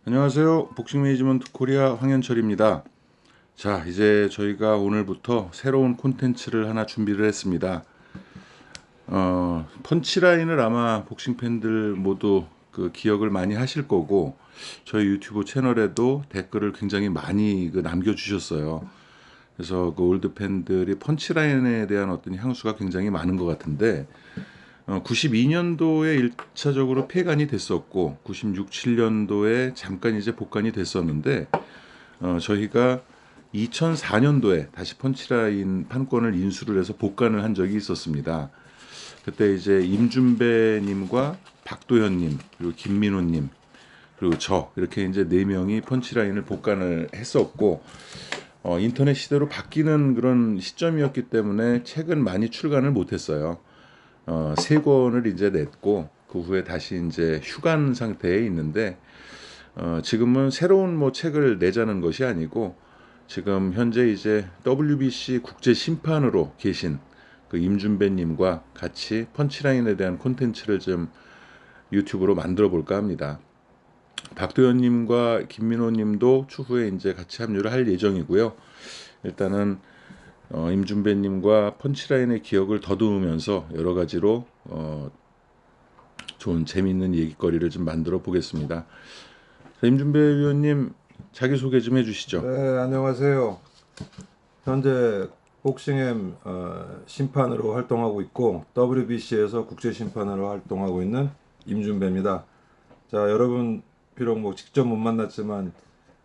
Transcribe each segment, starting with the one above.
안녕하세요. 복싱 매니지먼트 코리아 황현철입니다. 자, 이제 저희가 오늘부터 새로운 콘텐츠를 하나 준비를 했습니다. 펀치라인을 아마 복싱 팬들 모두 그 기억을 많이 하실 거고, 저희 유튜브 채널에도 댓글을 굉장히 많이 남겨주셨어요. 그래서 그 올드 팬들이 펀치라인에 대한 어떤 향수가 굉장히 많은 것 같은데, 92년도에 1차적으로 폐간이 됐었고 96, 7년도에 잠깐 이제 복간이 됐었는데 저희가 2004년도에 다시 펀치라인 판권을 인수를 해서 복간을 한 적이 있었습니다. 그때 이제 임준배님과 박도현님 그리고 김민호님 그리고 저 이렇게 이제 네 명이 펀치라인을 복간을 했었고 인터넷 시대로 바뀌는 그런 시점이었기 때문에 책은 많이 출간을 못했어요. 세 권을 이제 냈고 그 후에 다시 이제 휴관 상태에 있는데 지금은 새로운 뭐 책을 내자는 것이 아니고 지금 현재 이제 WBC 국제 심판으로 계신 그 임준배님과 같이 펀치라인에 대한 콘텐츠를 좀 유튜브로 만들어 볼까 합니다. 박도현님과 김민호님도 추후에 이제 같이 합류를 할 예정이고요. 일단은 임준배님과 펀치라인의 기억을 더듬으면서 여러 가지로 좋은 재미있는 얘기거리를 좀 만들어 보겠습니다. 자, 임준배 위원님 자기소개 좀 해주시죠. 네, 안녕하세요. 현재 복싱엠 심판으로 활동하고 있고 WBC에서 국제 심판으로 활동하고 있는 임준배입니다. 자, 여러분 비록 뭐 직접 못 만났지만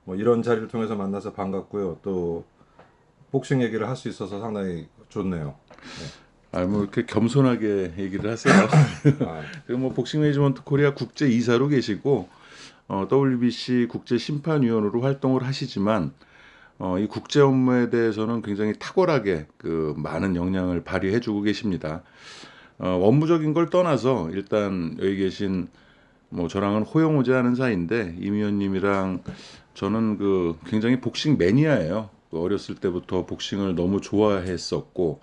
뭐 이런 자리를 통해서 만나서 반갑고요. 또 복싱 얘기를 할 수 있어서 상당히 좋네요. 뭐 이렇게 겸손하게 얘기를 하세요. 아, 그리고 뭐 복싱 매니지먼트 코리아 국제 이사로 계시고 WBC 국제 심판위원으로 활동을 하시지만 이 국제 업무에 대해서는 굉장히 탁월하게 그 많은 영향을 발휘해주고 계십니다. 업무적인 걸 떠나서 일단 여기 계신 뭐 저랑은 호영호재하는 사이인데 임 위원님이랑 저는 그 굉장히 복싱 매니아예요. 그 어렸을 때부터 복싱을 너무 좋아했었고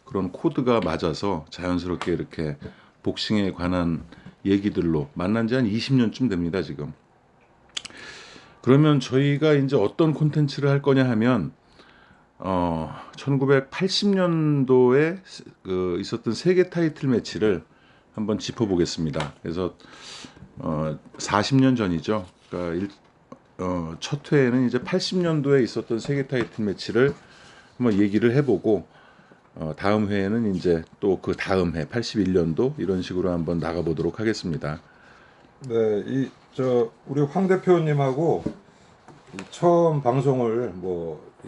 그런 코드가 맞아서 자연스럽게 이렇게 복싱에 관한 얘기들로 만난 지 한 20년쯤 됩니다, 지금. 그러면 저희가 이제 어떤 콘텐츠를 할 거냐 하면 1980년도에 그 있었던 세계 타이틀 매치를 한번 짚어보겠습니다. 그래서 40년 전이죠. 그러니까 첫 회에는 이제 80년도에 있었던 세계 타이틀 매치를 한번 얘기를 해보고 다음 회에는 이제 또 그 다음 해 81년도 이런 식으로 한번 나가보도록 하겠습니다. 네, 우리 황 대표님하고 처음 방송을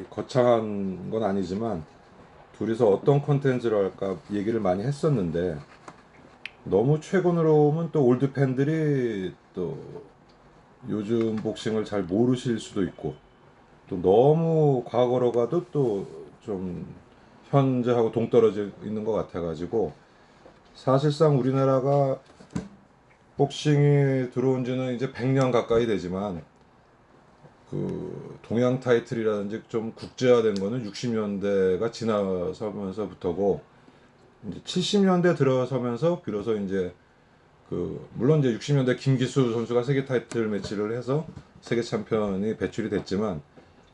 거창한 건 아니지만 둘이서 어떤 콘텐츠를 할까 얘기를 많이 했었는데 너무 최근으로 오면 또 올드 팬들이 또 요즘 복싱을 잘 모르실 수도 있고 또 너무 과거로 가도 또 좀 현재하고 동떨어져 있는 것 같아가지고 사실상 우리나라가 복싱이 들어온 지는 이제 100년 가까이 되지만 그 동양 타이틀이라든지 좀 국제화된 거는 60년대가 지나서면서부터고 이제 70년대 들어서면서 비로소 이제 그 물론 이제 60년대 김기수 선수가 세계 타이틀 매치를 해서 세계 챔피언이 배출이 됐지만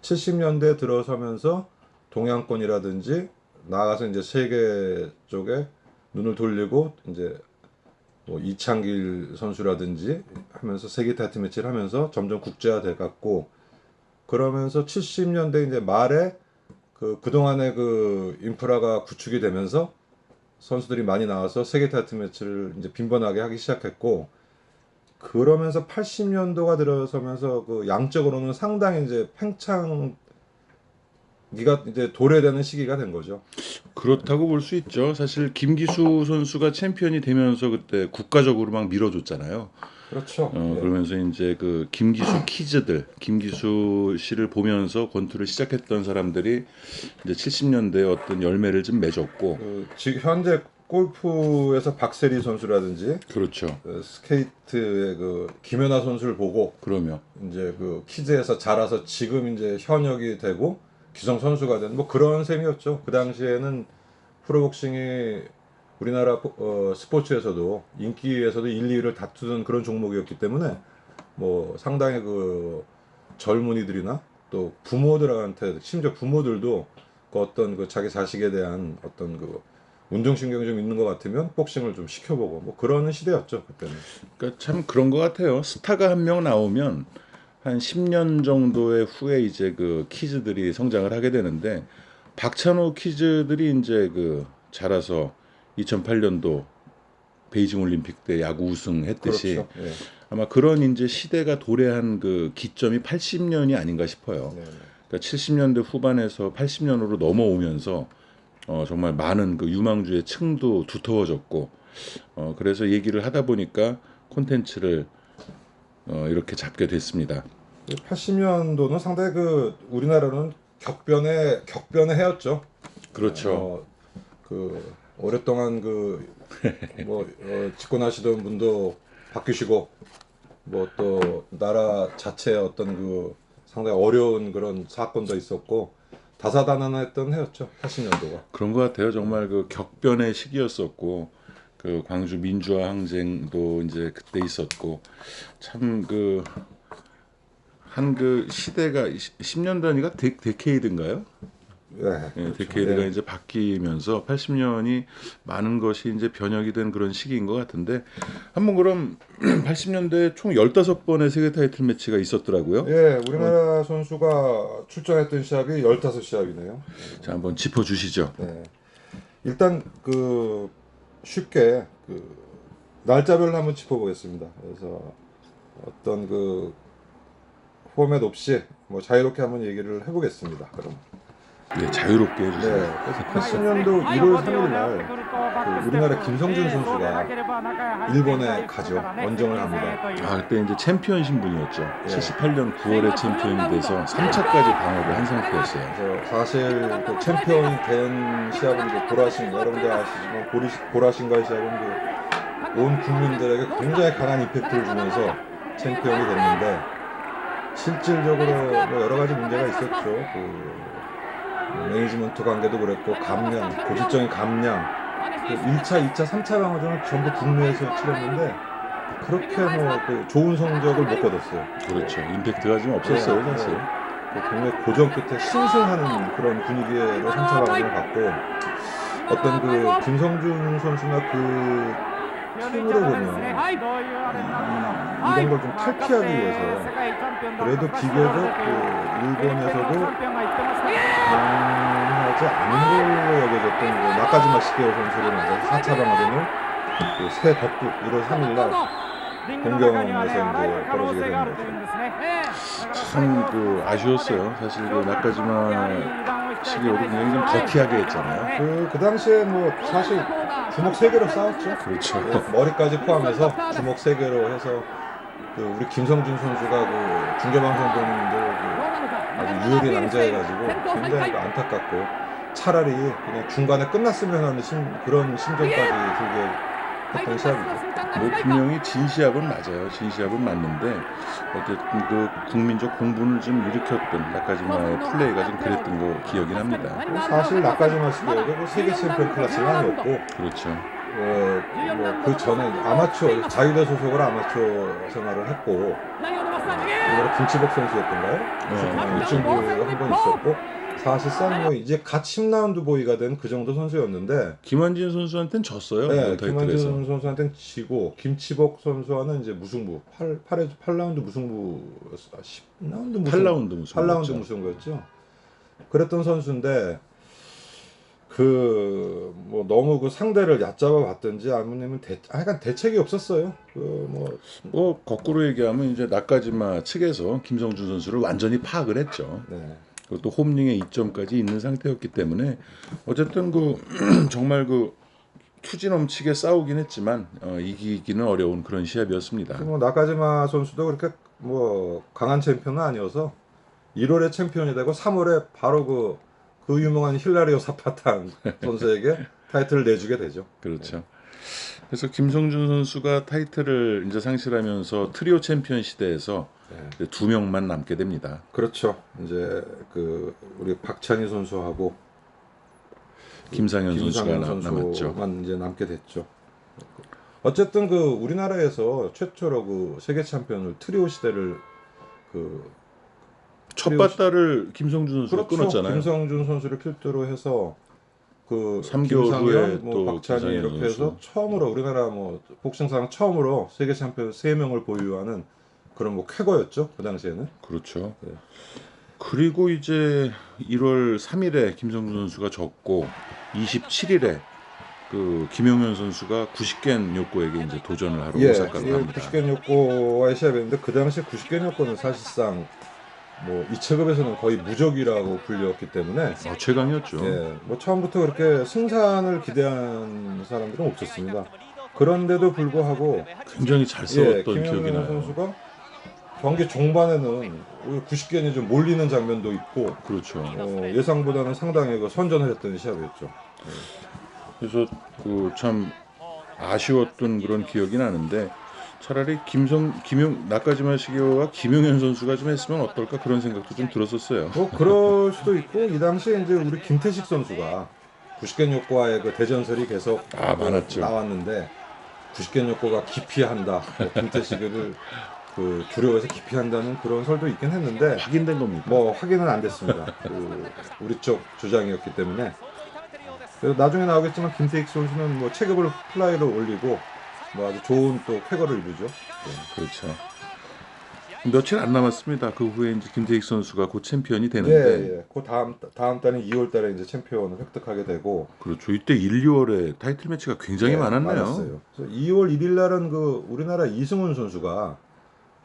70년대 들어서면서 동양권이라든지 나아가서 이제 세계 쪽에 눈을 돌리고 이제 뭐 이창길 선수라든지 하면서 세계 타이틀 매치를 하면서 점점 국제화돼 갔고 그러면서 70년대 이제 말에 그동안의 그 인프라가 구축이 되면서 선수들이 많이 나와서 세계 타이틀 매치를 이제 빈번하게 하기 시작했고 그러면서 80년도가 들어서면서 그 양적으로는 상당히 이제 팽창기가 이제 도래되는 시기가 된 거죠. 그렇다고 볼 수 있죠. 사실 김기수 선수가 챔피언이 되면서 그때 국가적으로 막 밀어줬잖아요. 그렇죠. 예. 그러면서 이제 그 김기수 키즈들, 김기수 씨를 보면서 권투를 시작했던 사람들이 이제 70년대에 어떤 열매를 좀 맺었고, 지금 현재 골프에서 박세리 선수라든지 그렇죠. 스케이트의 그 김연아 선수를 보고 그러면 이제 그 키즈에서 자라서 지금 이제 현역이 되고 기성 선수가 된 뭐 그런 셈이었죠. 그 당시에는 프로복싱이 우리나라 스포츠에서도 인기에서도 1, 2위를 다투는 그런 종목이었기 때문에 뭐 상당히 그 젊은이들이나 또 부모들한테 심지어 부모들도 그 어떤 그 자기 자식에 대한 어떤 그 운동신경이 좀 있는 것 같으면 복싱을 좀 시켜보고 뭐 그런 시대였죠 그때는. 그러니까 참 그런 것 같아요. 스타가 한 명 나오면 한 10년 정도의 후에 이제 그 키즈들이 성장을 하게 되는데 박찬호 키즈들이 이제 그 자라서 2008년도 베이징 올림픽 때 야구 우승했듯이 그렇죠. 예. 아마 그런 이제 시대가 도래한 그 기점이 80년이 아닌가 싶어요. 네. 그러니까 70년대 후반에서 80년으로 넘어오면서 정말 많은 그 유망주의 층도 두터워졌고 그래서 얘기를 하다 보니까 콘텐츠를 이렇게 잡게 됐습니다. 80년도는 상당히 그 우리나라는 격변의 해였죠. 그렇죠. 그 오랫동안 그 뭐 집권하시던 분도 바뀌시고 뭐 또 나라 자체의 어떤 그 상당히 어려운 그런 사건도 있었고 다사다난했던 해였죠. 80년도가. 그런 것 같아요. 정말 그 격변의 시기였었고 그 광주 민주화 항쟁도 이제 그때 있었고 참 그 한 그 시대가 10년 단위가 데케이드인가요? 네, 예, 그렇죠. 데케이드가 예. 이제 바뀌면서 80년이 많은 것이 이제 변혁이 된 그런 시기인 것 같은데 한번 그럼 80년대에 총 15번의 세계 타이틀 매치가 있었더라고요. 예, 우리나라 선수가 출전했던 시합이 15시합이네요. 자, 한번 짚어 주시죠. 네. 일단 그 쉽게 그 날짜별로 한번 짚어보겠습니다. 그래서 어떤 그 포맷 없이 뭐 자유롭게 한번 얘기를 해보겠습니다. 그럼. 네, 자유롭게 네. 해주세요. 그래서 80년도 1월 3일 날 그 우리나라 김성준 선수가 일본에 가죠. 원정을 합니다. 아, 그때 이제 챔피언 신분이었죠. 예. 78년 9월에 챔피언이 돼서 3차까지 방어를 한 상태였어요. 그래서 사실 그 챔피언이 된 시합은 그 보라신가 여러분들 아시지만 보라신가의 시합은 그 온 국민들에게 굉장히 강한 임팩트를 주면서 챔피언이 됐는데 실질적으로 뭐 여러 가지 문제가 있었죠. 그 매니지먼트 관계도 그랬고 감량, 고질적인 감량, 그 1차, 2차, 3차 방어전을 전부 국내에서 치렀는데 그렇게 뭐 그 좋은 성적을 못 거뒀어요. 그렇죠. 임팩트가 좀 없었어요, 네, 사실. 그 굉장히 고전 끝에 신승하는 그런 분위기로 3차 방어전을 갔고 어떤 그 김성준 선수나 그 팀으로 보면 이런 걸 좀 탈피하기 위해서 그래도 비교적 그 일본에서도 강하지 않은 걸로 여겨졌던 그 나카지마 시게오 선수를 만나서 4차 방어전을 그 새 벽국 1월 3일 날 동경에서 이제 벌어지게 되는 거죠. 참 그 아쉬웠어요. 사실 그 나카지마 시기오도 굉장히 좀 더티하게 했잖아요. 그 당시에 뭐 사실 주먹 3개로 싸웠죠. 그렇죠. 예, 머리까지 포함해서 주먹 3개로 해서 그 우리 김성준 선수가 그 중계방송 보는 분들 그 아주 유혈이 낭자해가지고 굉장히 그 안타깝고 차라리 그냥 중간에 끝났으면 하는 그런 심정까지 들게 했던 시합이죠. 뭐 분명히 진시합은 맞아요. 진시합은 맞는데 어쨌든 그 국민적 공분을 좀 일으켰던 나카지마의 플레이가 좀 그랬던 거 기억이 납니다. 사실 나카지마 시게오도 그 세계 챔피언 클래스는 아니었고 그렇죠. 뭐그 전에 아마추어 자유대 소속으로 아마추어 생활을 했고 이번에 김치복 선수였던가요? 이 친구 한 번 있었고 사실상 뭐 이제 갓 10라운드 보이가 된 그 정도 선수였는데 김한진 선수한테는 졌어요. 네, 타이틀에서. 김한진 선수한테는 지고 김치복 선수와는 이제 무승부 8라운드 무승부 10라운드 무승부 8라운드 무승부. 8라운드 무승부였죠. 그랬던 선수인데 그 뭐 너무 그 상대를 얕잡아 봤든지 아니면 하여간 대책이 없었어요. 뭐 거꾸로 얘기하면 이제 나카지마 측에서 김성준 선수를 완전히 파악을 했죠. 네. 그것도 홈링의 이점까지 있는 상태였기 때문에 어쨌든 그 정말 그 투지 넘치게 싸우긴 했지만 이기기는 어려운 그런 시합이었습니다. 뭐 나카지마 선수도 그렇게 뭐 강한 챔피언은 아니어서 1월에 챔피언이 되고 3월에 바로 그 유명한 힐라리오 사파탄 선수에게 타이틀을 내주게 되죠. 그렇죠. 그래서 김성준 선수가 타이틀을 이제 상실하면서 트리오 챔피언 시대에서 네. 2명만 남게 됩니다. 그렇죠. 이제 그 우리 박찬희 선수하고 김상현 선수가 김상현 남았죠. 선수만 이제 남게 됐죠. 어쨌든 그 우리나라에서 최초로 그 세계 챔피언을 트리오 시대를 그 첫 바다를 김성준 선수가 그렇죠. 끊었잖아요. 김성준 선수를 필두로 해서 그 3개월 후에 김상현, 뭐 또 박찬희 김상현 이렇게 선수. 해서 처음으로 우리나라 뭐 복싱상 처음으로 세계 챔피언 3명을 보유하는 그런 뭐 쾌거였죠. 그 당시에는. 그렇죠. 네. 그리고 이제 1월 3일에 김성준 선수가 졌고 27일에 그 김용현 선수가 구식겐 요코에게 이제 도전을 하러 오사카로 갑니다. 구식겐 요코와의 시합이었는데 그 당시에 구식겐 요코는 사실상 뭐 이 체급에서는 거의 무적이라고 불렸기 때문에 최강이었죠. 예, 뭐 처음부터 그렇게 승산을 기대한 사람들은 없었습니다. 그런데도 불구하고 굉장히 잘 싸웠던 기억이 김용현 나요. 선수가 경기 종반에는 90견이 좀 몰리는 장면도 있고 그렇죠. 예상보다는 상당히 그 선전을 했던 시합이었죠. 그래서 그 참 아쉬웠던 그런 기억이 나는데 차라리 나카지마 시게오와 김용현 선수가 좀 했으면 어떨까 그런 생각도 좀 들었었어요. 뭐 그럴 수도 있고 이 당시에 이제 우리 김태식 선수가 구식겐 요코와의 그 대전설이 계속 많았죠. 나왔는데 구식겐 요코가 기피한다, 뭐 김태식을 그 두려워해서 기피한다는 그런 설도 있긴 했는데 확인된 겁니까? 뭐 확인은 안 됐습니다. 그 우리 쪽 주장이었기 때문에. 그래서 나중에 나오겠지만 김태익 선수는 뭐 체급을 플라이로 올리고 뭐 아주 좋은 또 쾌거를 이루죠. 그렇죠. 며칠 안 남았습니다. 그 후에 이제 김태익 선수가 곧 챔피언이 되는데, 그 다음 달인 2월달에 이제 챔피언을 획득하게 되고. 그렇죠. 이때 1, 2월에 타이틀 매치가 굉장히 많았네요. 많았어요. 그래서 2월 1일 날은 그 우리나라 이승훈 선수가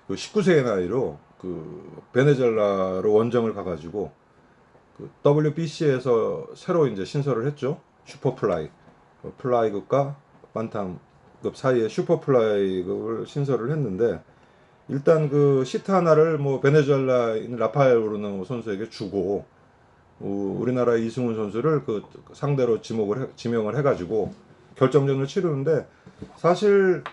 그 19세의 나이로 그 베네수엘라로 원정을 가가지고 그 WBC에서 새로 이제 신설을 했죠. 슈퍼플라이 플라이급과 반탐급 사이에 슈퍼플라이급을 신설을 했는데 일단 그 시트 하나를 뭐 베네수엘라인 라파엘 오르노 선수에게 주고 우리나라 이승훈 선수를 그 상대로 지명을 해가지고 결정전을 치르는데 사실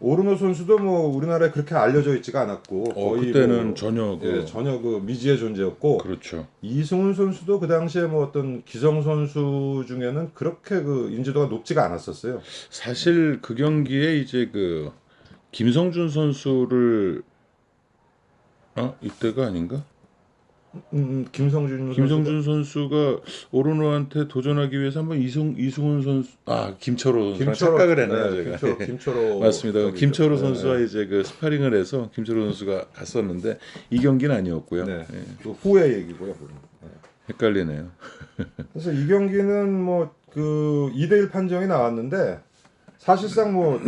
오르노 선수도 뭐 우리나라에 그렇게 알려져 있지가 않았고 거의 그때는 뭐, 전혀 그 미지의 존재였고 그렇죠. 이승훈 선수도 그 당시에 뭐 어떤 기성 선수 중에는 그렇게 그 인지도가 높지가 않았었어요. 사실 그 경기에 이제 그 김성준 선수를 이때가 아닌가? 김성준 선수가 오르노한테 도전하기 위해서 한번 이승훈 선수 김철호 선수랑 착각을 했네요. 제가. 김철호 맞습니다. 김철호 선수와 이제 그 스파링을 해서 김철호 선수가 갔었는데 이 경기는 아니었고요. 그 후의 얘기고요. 헷갈리네요. 그래서 이 경기는 뭐 그 2대1 판정이 나왔는데 사실상 뭐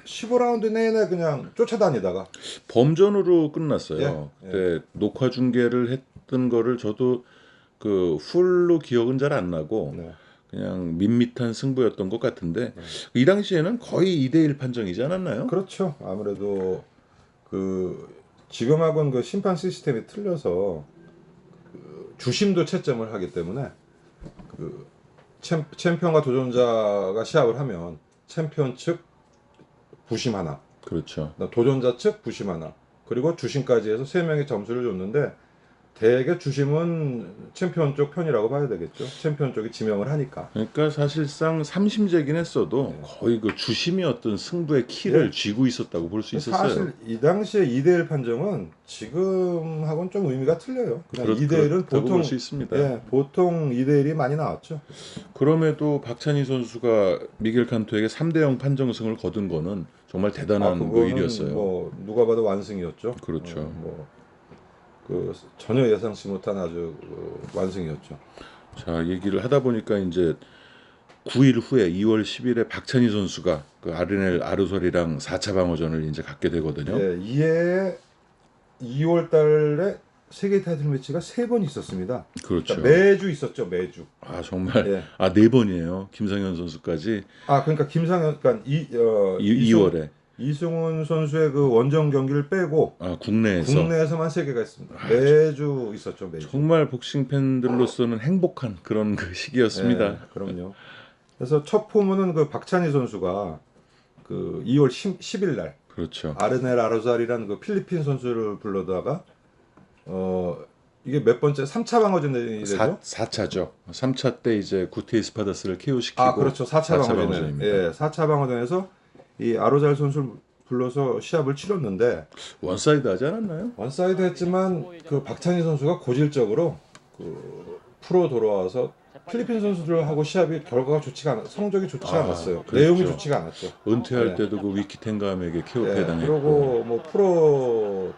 15라운드 내내 그냥 쫓아다니다가 범전으로 끝났어요. 그때 녹화 중계를 했던 거를 저도 그 풀로 기억은 잘 안 나고 그냥 밋밋한 승부였던 것 같은데 이 당시에는 거의 2대1 판정이지 않았나요? 그렇죠. 아무래도 그 지금하고는 그 심판 시스템이 틀려서 그 주심도 채점을 하기 때문에 그 챔피언과 도전자가 시합을 하면 챔피언 측 부심 하나, 그렇죠. 도전자 측 부심 하나, 그리고 주심까지 해서 3명의 점수를 줬는데 대개 주심은 챔피언 쪽 편이라고 봐야 되겠죠. 챔피언 쪽이 지명을 하니까. 그러니까 사실상 삼심제긴 했어도 거의 그 주심이 어떤 승부의 키를 쥐고 있었다고 볼 수 있었어요. 사실 이 당시에 2대1 판정은 지금하고는 좀 의미가 틀려요. 그냥 2대1은 보통 볼 수 있습니다. 보통 2대1이 많이 나왔죠. 그럼에도 박찬희 선수가 미겔 칸토에게 3대0 판정승을 거둔 거는 정말 대단한 일이었어요. 뭐 누가 봐도 완승이었죠. 그렇죠. 그 전혀 예상치 못한 아주 완승이었죠. 자, 얘기를 하다 보니까 이제 9일 후에 2월 10일에 박찬희 선수가 그 아르넬 아르솔이랑 4차 방어전을 이제 갖게 되거든요. 이에 2월 달에 세계 타이틀 매치가 3번 있었습니다. 그렇죠. 그러니까 매주 있었죠, 매주. 정말 4번이에요. 김상현 선수까지. 그러니까 김상현 그러니까 2월에 이승훈 선수의 그 원정 경기를 빼고 국내에서만 3개가 있습니다. 매주 있었죠, 매주. 정말 복싱 팬들로서는 행복한 그런 그 시기였습니다. 그럼요. 그래서 첫 포문은 그 박찬희 선수가 그 2월 10일 날 그렇죠. 아르넬 아르잘이라는 그 필리핀 선수를 불러다가 이게 몇 번째 3차 방어전이 되죠? 4차죠. 3차 때 이제 구티 에스파다스를 KO시키고 아, 그렇죠. 4차 방어전에. 방어전입니다. 예, 4차 방어전에서 이 아로잘 선수를 불러서 시합을 치렀는데 원사이드 하지 않았나요? 원사이드 했지만 그 박찬희 선수가 고질적으로 그 프로 돌아와서 필리핀 선수들하고 시합이 결과가 좋지가 않아, 성적이 좋지가 않았어요. 그렇죠. 내용이 좋지가 않았죠. 은퇴할 네. 때도 그 위키텐감에게 KO 예, 패당했고 그리고 뭐 프로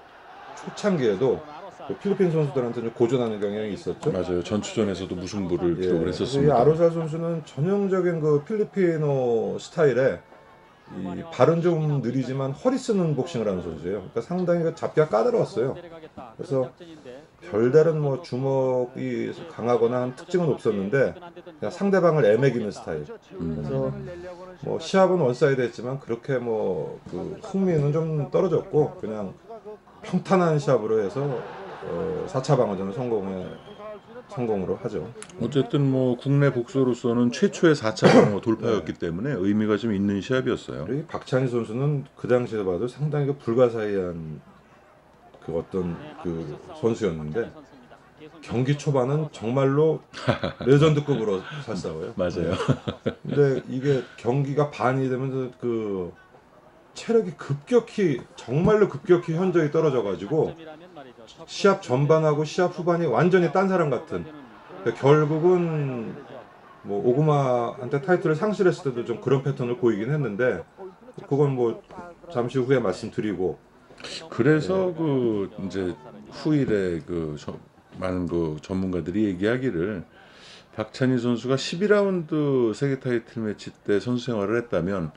초창기에도 그 필리핀 선수들한테 좀 고전하는 경향이 있었죠. 맞아요. 전투전에서도 무승부를 예, 기록을 그래서 이 했었습니다. 아로잘 선수는 전형적인 그 필리핀어 스타일에 이 발은 좀 느리지만 허리 쓰는 복싱을 하는 선수예요. 그러니까 상당히 그 잡기가 까다로웠어요. 그래서 별다른 뭐 주먹이 강하거나 한 특징은 없었는데 그냥 상대방을 애매기는 스타일. 그래서 뭐 시합은 원사이드 했지만 그렇게 뭐 그 흥미는 좀 떨어졌고 그냥 평탄한 시합으로 해서 4차 방어전을 성공으로 하죠. 어쨌든 뭐 국내 복서로서는 최초의 4차 방어 돌파였기 때문에 의미가 좀 있는 시합이었어요. 그리고 박찬희 선수는 그 당시에 봐도 상당히 그 불가사의한 그 어떤 그 선수였는데 경기 초반은 정말로 레전드급으로 잘 싸워요. 맞아요. 근데 이게 경기가 반이 되면서 그 체력이 정말로 급격히 현저히 떨어져가지고 시합 전반하고 시합 후반이 완전히 딴 사람 같은. 그러니까 결국은 뭐 오구마한테 타이틀을 상실했을 때도 좀 그런 패턴을 보이긴 했는데 그건 뭐 잠시 후에 말씀드리고. 그래서 그 이제 후일에 많은 그 전문가들이 얘기하기를 박찬희 선수가 12라운드 세계 타이틀 매치 때 선수 생활을 했다면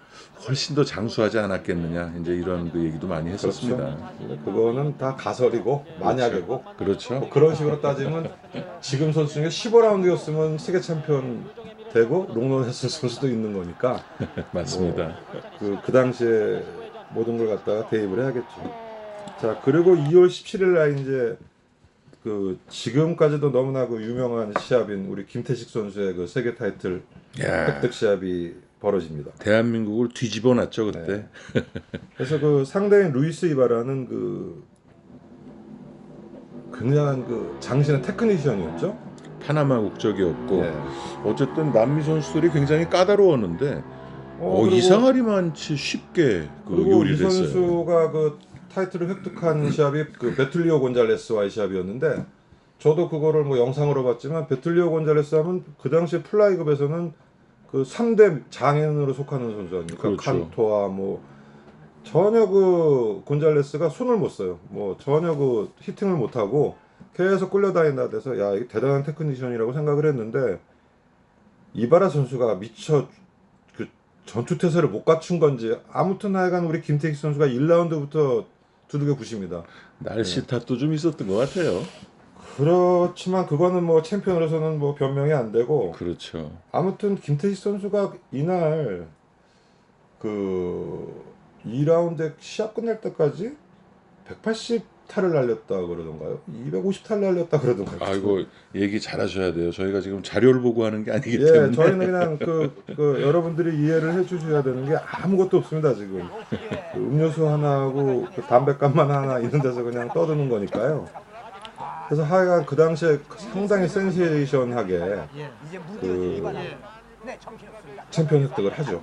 훨씬 더 장수하지 않았겠느냐 이제 이런 그 얘기도 많이 했었습니다. 그렇죠. 그거는 다 가설이고 만약이고 그렇죠. 뭐 그런 식으로 따지면 지금 선수 중에 15라운드였으면 세계 챔피언 되고 롱런했을 선수도 있는 거니까 맞습니다. 그 당시에 모든 걸 갖다가 대입을 해야겠죠. 자, 그리고 2월 17일 날 이제 그 지금까지도 너무나 그 유명한 시합인 우리 김태식 선수의 그 세계 타이틀 야, 획득 시합이 벌어집니다. 대한민국을 뒤집어 놨죠 그때. 그래서 그 상대인 루이스 이바라는 그 굉장한 그 장신의 테크니션이었죠. 파나마 국적이었고 예. 어쨌든 남미 선수들이 굉장히 까다로웠는데 그리고- 이상하리만치 쉽게 그 그리고 이 요리를 했어요. 선수가 그 타이틀을 획득한 시합이 그 베툴리오 곤잘레스와의 시합이었는데 저도 그거를 뭐 영상으로 봤지만 베툴리오 곤잘레스 하면 그 당시에 플라이급에서는 그 3대 장인으로 속하는 선수 아닙니까? 그렇죠. 칸토와 뭐 전혀 그 곤잘레스가 손을 못 써요. 뭐 전혀 그 히팅을 못 하고 계속 끌려다닌다 돼서 야, 이게 대단한 테크니션이라고 생각을 했는데 이바라 선수가 미처 그 전투 태세를 못 갖춘 건지 아무튼 하여간 우리 김태식 선수가 1라운드부터 두들겨 부십니다. 날씨 탓도 좀 있었던 것 같아요. 그렇지만 그거는 뭐 챔피언으로서는 뭐 변명이 안 되고 그렇죠. 아무튼 김태식 선수가 이날 그 2라운드 시합 끝날 때까지 180타를 날렸다 그러던가요? 250타를 날렸다 그러던가요? 아이고 얘기 잘하셔야 돼요. 저희가 지금 자료를 보고 하는 게 아니기 예, 때문에. 저희는 그냥 그 여러분들이 이해를 해주셔야 되는 게 아무것도 없습니다 지금. 그 음료수 하나하고 그 담배값만 하나 있는 데서 그냥 떠드는 거니까요. 그래서 하여간 그 당시에 상당히 센세이션하게 그 챔피언 획득을 하죠.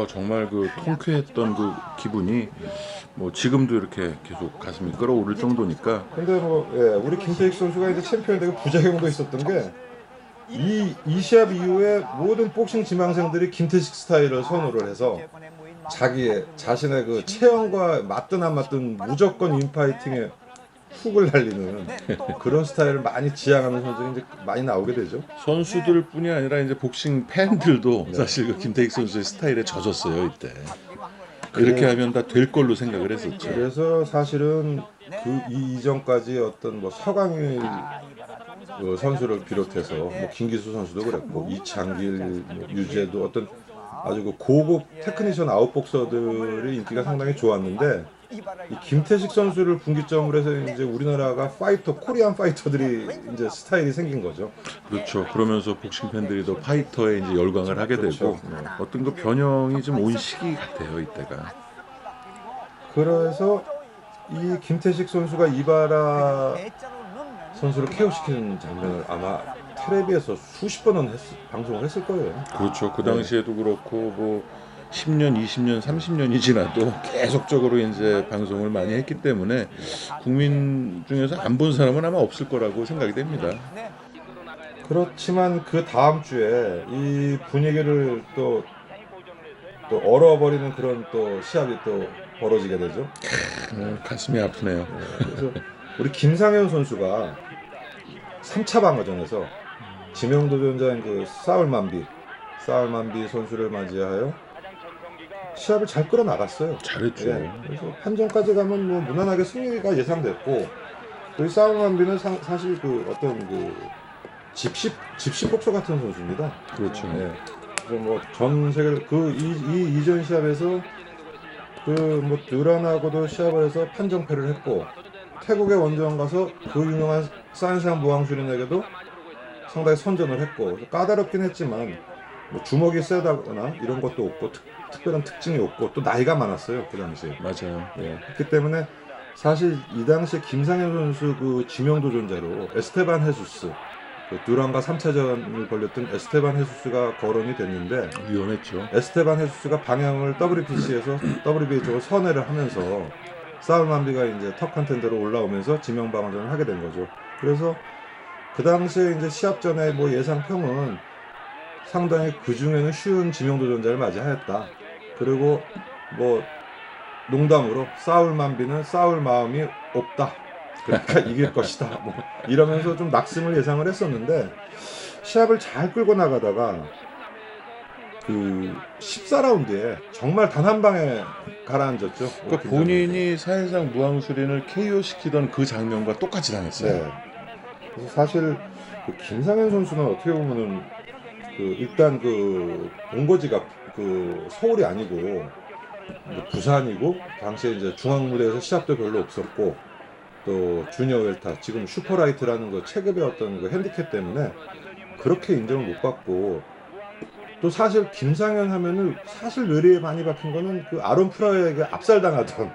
정말 그 통쾌했던 그 기분이 뭐 지금도 이렇게 계속 가슴이 끓어오를 정도니까. 근데 뭐 우리 김태익 선수가 이제 챔피언 되고 부작용도 있었던 게 이 시합 이후에 모든 복싱 지망생들이 김태식 스타일을 선호를 해서 자신의 그 체형과 맞든 안 맞든 무조건 인파이팅에 훅을 날리는 그런 스타일을 많이 지향하는 선수들이 이제 많이 나오게 되죠. 선수들뿐이 아니라 이제 복싱 팬들도 사실 그 김태익 선수의 스타일에 젖었어요 이때. 이렇게 하면 다 될 걸로 생각을 했었죠. 그래서 사실은 그 이전까지 어떤 뭐 서강일 그 선수를 비롯해서 뭐 김기수 선수도 그랬고 이창길, 뭐 유재도 어떤 아주 그 고급 테크니션 아웃복서들의 인기가 상당히 좋았는데 이 김태식 선수를 분기점으로 해서 이제 우리나라가 코리안 파이터들이 이제 스타일이 생긴 거죠. 그렇죠. 그러면서 복싱 팬들이 더 파이터에 이제 열광을 하게 그렇죠. 되고 어떤 그 변형이 좀 온 시기 같아요 이때가. 그래서 이 김태식 선수가 이바라 선수를 KO시키는 장면을 아마 텔레비에서 수십 번은 방송을 했을 거예요. 그렇죠. 그 당시에도 그렇고 뭐 10년, 20년, 30년이 지나도 계속적으로 이제 방송을 많이 했기 때문에 국민 중에서 안 본 사람은 아마 없을 거라고 생각이 됩니다. 그렇지만 그 다음 주에 이 분위기를 또 얼어버리는 그런 또 시합이 또 벌어지게 되죠. 가슴이 아프네요. 그래서 우리 김상현 선수가 3차 방어전에서 지명도전자인 그 사울만비 선수를 맞이하여 시합을 잘 끌어나갔어요. 잘했죠. 예, 그래서 판정까지 가면 뭐 무난하게 승리가 예상됐고 또 이 사울만비는 사실 그 어떤 그 집시 복서 같은 선수입니다. 그렇죠. 예. 그래서 뭐 전 세계 이 이전 시합에서 그 뭐 드란하고도 시합을 해서 판정패를 했고 태국의 원정 가서 그 유명한 사인상 무왕수린에게도 상당히 선전을 했고 까다롭긴 했지만 뭐 주먹이 세다거나 이런 것도 없고 특별한 특징이 없고 또 나이가 많았어요 그 당시에. 맞아요. 예. 그렇기 때문에 사실 이 당시에 김상현 선수 그 지명도전자로 에스테반 헤수스 그 두란과 3차전을 벌였던 에스테반 헤수스가 거론이 됐는데 위험했죠. 에스테반 헤수스가 방향을 WBC에서 WBA 쪽으로 선회를 하면서 사울만비가 이제 top 컨텐더로 올라오면서 지명 방어전을 하게 된 거죠. 그래서 그 당시에 이제 시합 전에 뭐 예상평은 상당히 그 중에는 쉬운 지명도전자를 맞이하였다. 그리고 뭐 농담으로 사울만비는 싸울 마음이 없다. 그러니까 이길 것이다. 뭐 이러면서 좀 낙승을 예상을 했었는데 시합을 잘 끌고 나가다가 그 14라운드에 정말 단 한 방에 가라앉았죠. 그러니까 본인이 사실상 무왕수린을 KO 시키던 그 장면과 똑같이 당했어요. 네. 그래서 사실 그 김상현 선수는 어떻게 보면은 그 일단 그 본거지가 그 서울이 아니고 뭐 부산이고 당시에 이제 중앙 무대에서 시합도 별로 없었고 또 주니어 웰터 지금 슈퍼라이트라는 그 체급의 어떤 그 핸디캡 때문에 그렇게 인정을 못 받고 또 사실 김상현 하면은 사실 뇌리에 많이 박힌 거는 그 아론 프라이에게 압살당하던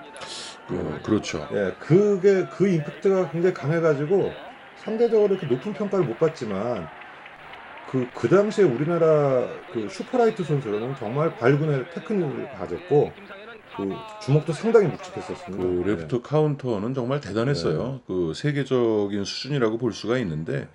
그렇죠. 예 그게 그 임팩트가 굉장히 강해가지고 상대적으로 이렇게 높은 평가를 못 받지만 그 당시에 우리나라 그 슈퍼라이트 선수로는 정말 발군의 테크닉을 가졌고 그 주먹도 상당히 묵직했었습니다. 그 레프트 카운터는 정말 대단했어요. 그 세계적인 수준이라고 볼 수가 있는데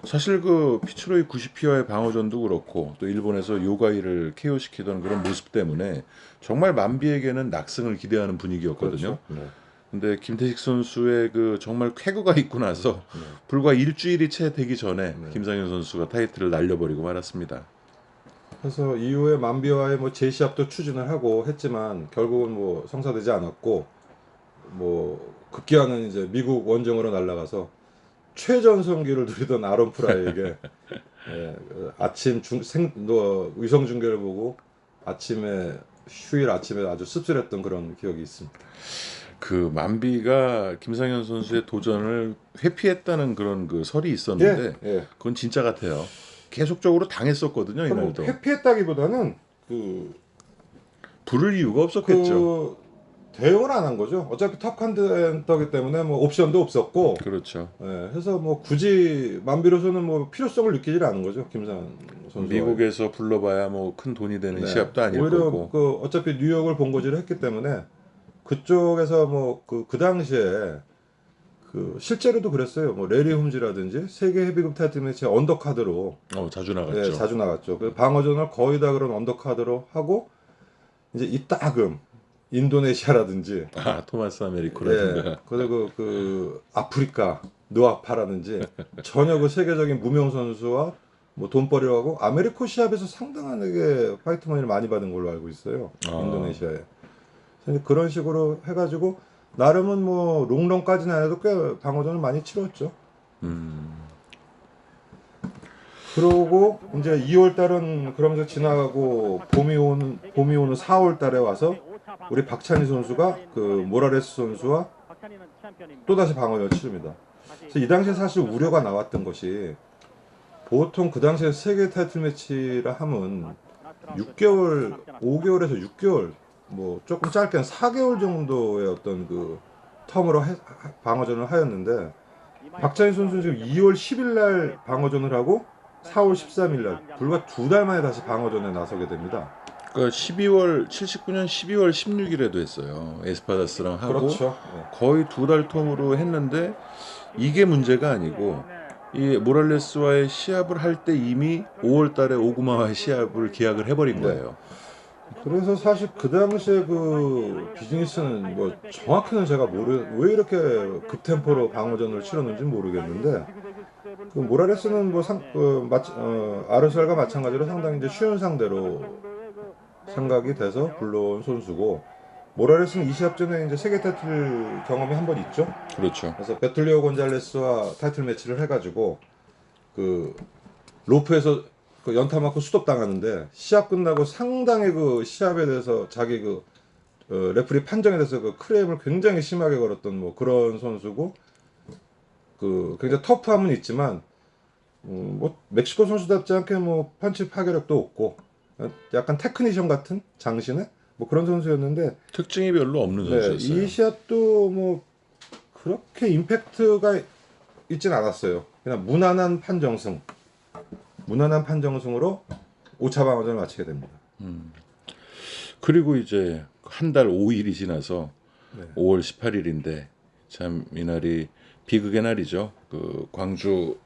사실 그 피츠로이 90피와의 방어전도 그렇고 또 일본에서 요가이를 KO 시키던 그런 모습 때문에 정말 만비에게는 낙승을 기대하는 분위기였거든요. 그렇죠. 네. 근데 김태식 선수의 그 정말 쾌거가 있고 나서 불과 일주일이 채 되기 전에 김상현 선수가 타이틀을 날려버리고 말았습니다. 그래서 이후에 만비와의 뭐 재시합도 추진을 하고 했지만 결국은 뭐 성사되지 않았고 뭐 급기야는 이제 미국 원정으로 날아가서 최전성기를 누리던 아론 프라이에게 예, 아침 위성 중계를 보고 휴일 아침에 아주 씁쓸했던 그런 기억이 있습니다. 그 만비가 김상현 선수의 도전을 회피했다는 그런 그 설이 있었는데 예. 그건 진짜 같아요. 계속적으로 당했었거든요, 이날도. 회피했다기보다는 그 부를 이유가 없었겠죠. 그 대응을 안 한 거죠. 어차피 탑 컨텐더기 때문에 뭐 옵션도 없었고. 그렇죠. 예, 해서 뭐 굳이 만비로서는 뭐 필요성을 느끼질 않은 거죠, 김상현 선수. 미국에서 불러봐야 뭐 큰 돈이 되는 시합도 아닐 오히려 거고. 그 어차피 뉴욕을 본거지를 했기 때문에 그쪽에서 뭐 그 당시에 그 실제로도 그랬어요. 뭐 레리 홈즈라든지 세계 헤비급 타이틀 매치 언더카드로 자주 나갔죠. 예, 자주 나갔죠. 그 방어전을 거의 다 그런 언더카드로 하고 이제 이따금 인도네시아라든지 토마스 아메리코라든가. 예, 그리고 그 아프리카 느와파라든지 전혀 그 세계적인 무명 선수와 뭐 돈벌이를 하고 아메리코 시합에서 상당하게 파이트 머니를 많이 받은 걸로 알고 있어요. 인도네시아에. 그래서 그런 식으로 해가지고 나름은 뭐 롱런까지는 안 해도 꽤 방어전을 많이 치렀죠. 그러고 이제 2월 달은 그러면서 지나가고 봄이 오는 4월 달에 와서 우리 박찬희 선수가 그 모라레스 선수와 또다시 방어전을 치릅니다. 그래서 이 당시에 사실 우려가 나왔던 것이 보통 그 당시에 세계 타이틀 매치라 하면 6개월, 5개월에서 6개월 뭐 조금 짧게 한 4개월 정도의 어떤 그 텀으로 방어전을 하였는데 박찬희 선수는 지금 2월 10일 날 방어전을 하고 4월 13일 날 불과 2달 만에 다시 방어전에 나서게 됩니다. 그러니까 79년 12월 16일에도 했어요. 에스파다스랑 하고 그렇죠. 거의 2달 텀으로 했는데 이게 문제가 아니고 이 모랄레스와의 시합을 할 때 이미 5월 달에 오구마와의 시합을 계약을 해버린 네. 거예요. 그래서 사실 그 당시에 그 비즈니스는 뭐 정확히는 제가 왜 이렇게 급템포로 방어전을 치렀는지 모르겠는데 그 모라레스는 뭐 아르셀과 마찬가지로 상당히 이제 쉬운 상대로 생각이 돼서 불러온 선수고 모라레스는 이 시합 전에 이제 세계 타이틀 경험이 한 번 있죠. 그렇죠. 그래서 베툴리오 곤잘레스와 타이틀 매치를 해가지고 그 로프에서 그 연타 맞고 수톱 당하는데 시합 끝나고 상당히 그 시합에 대해서 자기 그 레프리 판정에 대해서 그 크레임을 굉장히 심하게 걸었던 뭐 그런 선수고 그 굉장히 터프함은 있지만 뭐 멕시코 선수답지 않게 뭐 펀치 파괴력도 없고 약간 테크니션 같은 장신의 뭐 그런 선수였는데 특징이 별로 없는 네, 선수였어요. 이 시합도 뭐 그렇게 임팩트가 있진 않았어요. 그냥 무난한 판정승으로 5차 방어전을 마치게 됩니다. 그리고 이제 한 달 5일이 지나서 네. 5월 18일인데 참 이날이 비극의 날이죠. 그 광주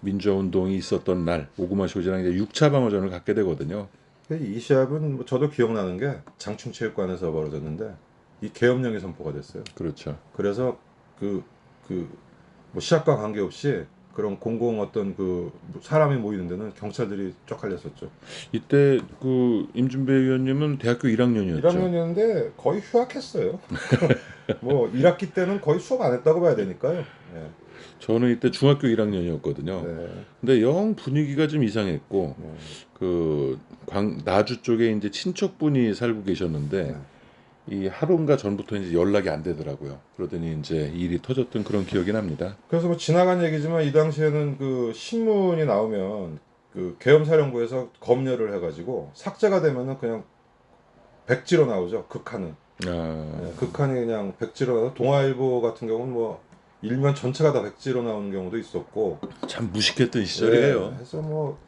민주화운동이 있었던 날 오구마 쇼지랑 이제 6차 방어전을 갖게 되거든요. 이 시합은 뭐 저도 기억나는 게 장충체육관에서 벌어졌는데 이 계엄령이 선포가 됐어요. 그렇죠. 그래서 뭐 시합과 관계없이 그런 공공 어떤 그 사람이 모이는 데는 경찰들이 쫙 갈렸었죠. 이때 그 임준배 의원님은 대학교 1학년이었죠. 1학년이었는데 거의 휴학했어요. 뭐 1학기 때는 거의 수업 안 했다고 봐야 되니까요. 네. 저는 이때 중학교 1학년이었거든요. 네. 근데 영 분위기가 좀 이상했고 네. 그 나주 쪽에 이제 친척분이 살고 계셨는데 네. 이 하루인가 전부터 이제 연락이 안 되더라고요. 그러더니 이제 일이 터졌던 그런 기억이 납니다. 그래서 뭐 지나간 얘기지만 이 당시에는 그 신문이 나오면 그 계엄사령부에서 검열을 해가지고 삭제가 되면은 그냥 백지로 나오죠. 극한은. 네, 극한이 그냥 백지로 나서 동아일보 같은 경우는 뭐 일면 전체가 다 백지로 나오는 경우도 있었고. 참 무식했던 시절이에요. 네, 그래서 뭐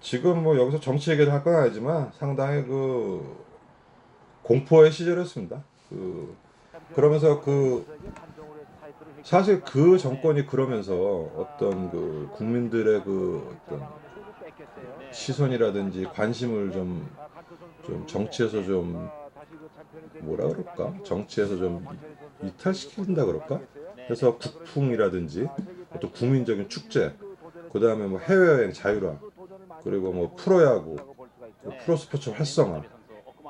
지금 뭐 여기서 정치 얘기를 할 건 아니지만 상당히 그 공포의 시절이었습니다. 그러면서 사실 그 정권이 그러면서 어떤 그 국민들의 그 어떤 시선이라든지 관심을 좀 정치에서 좀 뭐라 그럴까? 정치에서 좀 이탈시킨다 그럴까? 그래서 국풍이라든지 또 국민적인 축제, 그 다음에 뭐 해외여행 자율화, 그리고 뭐 프로야구, 프로스포츠 활성화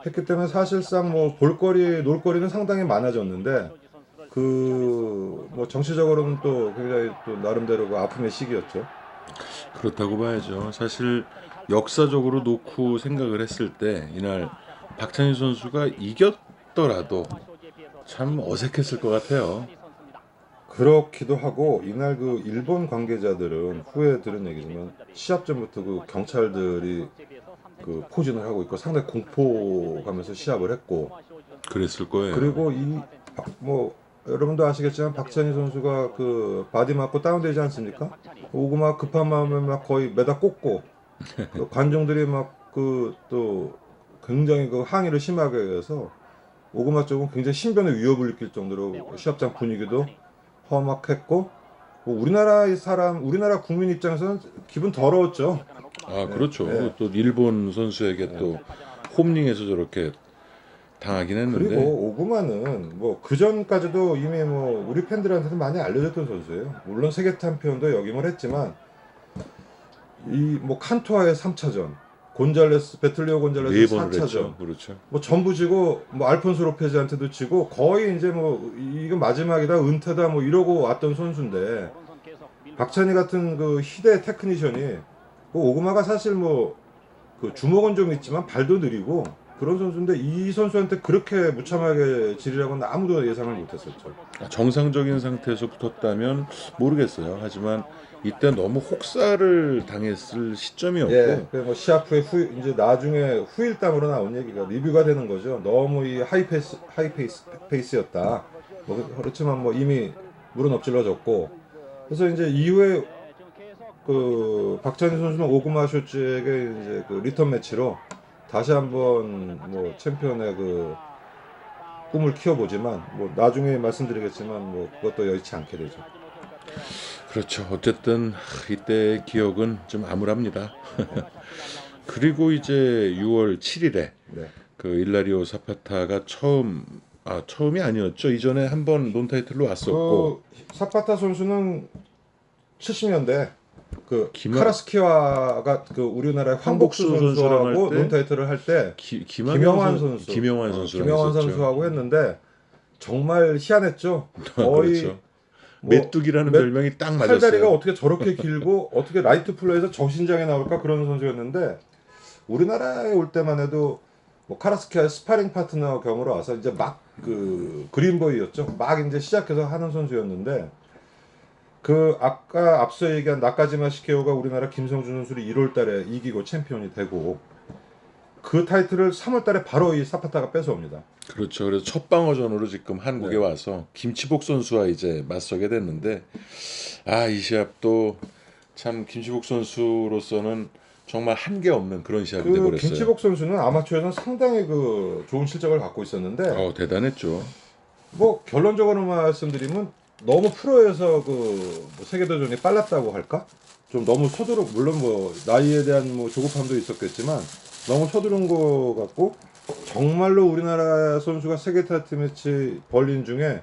했기 때문에 사실상 뭐 볼거리, 놀거리는 상당히 많아졌는데 뭐 정치적으로는 또 굉장히 또 나름대로 그 아픔의 시기였죠. 그렇다고 봐야죠. 사실 역사적으로 놓고 생각을 했을 때 이날 박찬희 선수가 이겼더라도 참 어색했을 것 같아요. 그렇기도 하고 이날 그 일본 관계자들은 후에 들은 얘기지만 시합 전부터 그 경찰들이 그 포진을 하고 있고 상당히 공포감에서 시합을 했고 그랬을 거예요. 그리고 뭐 여러분도 아시겠지만 박찬희 선수가 그 바디 맞고 다운되지 않습니까? 오고 막 급한 마음에 막 거의 매다 꽂고 그 관중들이 막 그 또 굉장히 그 항의를 심하게 해서 오구마 쪽은 굉장히 신변의 위협을 느낄 정도로 시합장 분위기도 험악했고 뭐 우리나라 국민 입장에서는 기분 더러웠죠. 아 그렇죠. 네. 또 일본 선수에게 또 홈링에서 저렇게 당하긴 했는데 그리고 오구마는 뭐 그 전까지도 이미 뭐 우리 팬들한테는 많이 알려졌던 선수예요. 물론 세계 챔피언도 역임을 했지만 이 뭐 칸토와의 3차전, 베틀리오 곤잘레스 네 번을 4차전, 했죠. 그렇죠. 뭐 전부 지고 뭐 알폰소 로페즈한테도 지고 거의 이제 뭐 이거 마지막이다 은퇴다 뭐 이러고 왔던 선수인데 박찬희 같은 그 희대 테크니션이 그 오구마가 사실 뭐 그 주먹은 좀 있지만 발도 느리고 그런 선수인데 이 선수한테 그렇게 무참하게 지리라고는 아무도 예상을 못했었죠. 정상적인 상태에서 붙었다면 모르겠어요. 하지만 이때 너무 혹사를 당했을 시점이었고 예, 뭐 시합 후에 이제 나중에 후일담으로 나온 얘기가 리뷰가 되는 거죠. 너무 이 페이스였다. 뭐 그렇지만 뭐 이미 물은 엎질러졌고 그래서 이제 이후에 그 박찬희 선수는 오그마 쇼츠에게 이제 그 리턴 매치로 다시 한번 뭐 챔피언의 그 꿈을 키워보지만 뭐 나중에 말씀드리겠지만 뭐 그것도 여의치 않게 되죠. 그렇죠. 어쨌든 이때의 기억은 좀 암울합니다. 그리고 이제 6월 7일에 네. 그 일라리오 사파타가 처음이 아니었죠. 이전에 한번 논타이틀로 왔었고 그 사파타 선수는 70년대 그 김하- 카라스키와가 그 우리나라의 황복수 황복수 선수랑 선수하고 할 때 논타이틀을 할 때 김영환 선수, 김영환 선수랑 김영환 했었죠. 선수하고 했는데 정말 희한했죠. 거의 그렇죠. 뭐 메뚜기라는 별명이 딱 팔다리가 맞았어요. 어떻게 저렇게 길고 어떻게 라이트 플레이에서 정신장애 나올까 그런 선수였는데 우리나라에 올 때만 해도 뭐 카라스키와의 스파링 파트너 겸으로 와서 이제 막 그 그린보이였죠. 막 이제 시작해서 하는 선수였는데 그 아까 앞서 얘기한 나카지마 시케오가 우리나라 김성준 선수를 1월달에 이기고 챔피언이 되고 그 타이틀을 3월달에 바로 이 사파타가 뺏어옵니다. 그렇죠. 그래서 첫 방어전으로 지금 한국에 네. 와서 김치복 선수와 이제 맞서게 됐는데 이 시합도 참 김치복 선수로서는 정말 한계 없는 그런 시합이 그 돼버렸어요. 김치복 선수는 아마추어에서는 상당히 그 좋은 실적을 갖고 있었는데 대단했죠. 뭐 결론적으로 말씀드리면 너무 프로에서 그뭐 세계도전이 빨랐다고 할까? 좀 너무 서두르 물론 뭐 나이에 대한 뭐 조급함도 있었겠지만 너무 서두른 거 같고 정말로 우리나라 선수가 세계 타이틀 매치 벌린 중에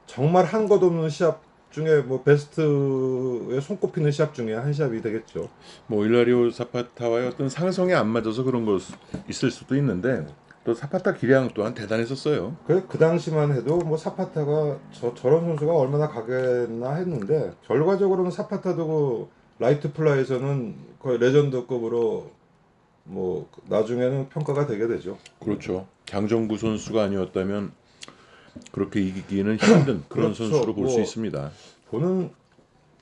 정말 한 것 없는 시합 중에 뭐 베스트에 손꼽히는 시합 중에 한 시합이 되겠죠. 뭐 일라리오 사파타와의 어떤 상성이 안 맞아서 그런 거 있을 수도 있는데 또 사파타 기량 또한 대단했었어요. 그 당시만 해도 뭐 사파타가 저런 선수가 얼마나 가겠나 했는데 결과적으로는 사파타도 그 라이트 플라이에서는 거의 레전드급으로 뭐 나중에는 평가가 되게 되죠. 그렇죠. 장정구 선수가 아니었다면 그렇게 이기기는 힘든 그런 그렇죠. 선수로 볼 수 뭐 있습니다.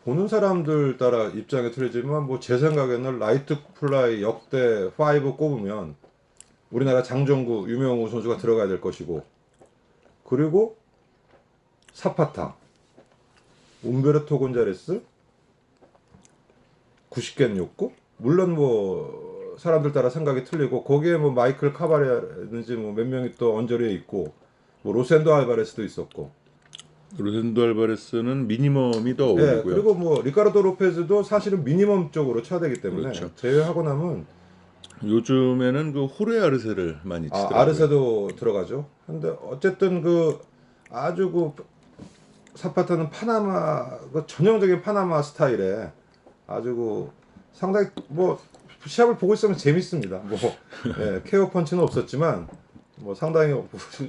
보는 사람들 따라 입장이 틀리지만 뭐 제 생각에는 라이트 플라이 역대 5 꼽으면 우리나라 장정구 유명우 선수가 들어가야 될 것이고 그리고 사파타 움베르토 곤자레스 90겐 욕구 물론 뭐 사람들 따라 생각이 틀리고 거기에 뭐 마이클 카바레라든지 뭐 몇 명이 또 언저리에 있고 뭐 로센도 알바레스도 있었고 로센도 알바레스는 미니멈이 더 예, 어울리고요. 그리고 뭐 리카르도 로페즈도 사실은 미니멈 쪽으로 쳐야 되기 때문에 그렇죠. 제외하고 나면 요즘에는 그 호레 아르세를 많이 치더라고요. 아르세도 들어가죠. 근데 어쨌든 그 아주 그 사파타는 파나마 그 전형적인 파나마 스타일의 아주 그 상당히 뭐 시합을 보고 있으면 재밌습니다. 뭐 케어 펀치는 없었지만 뭐 상당히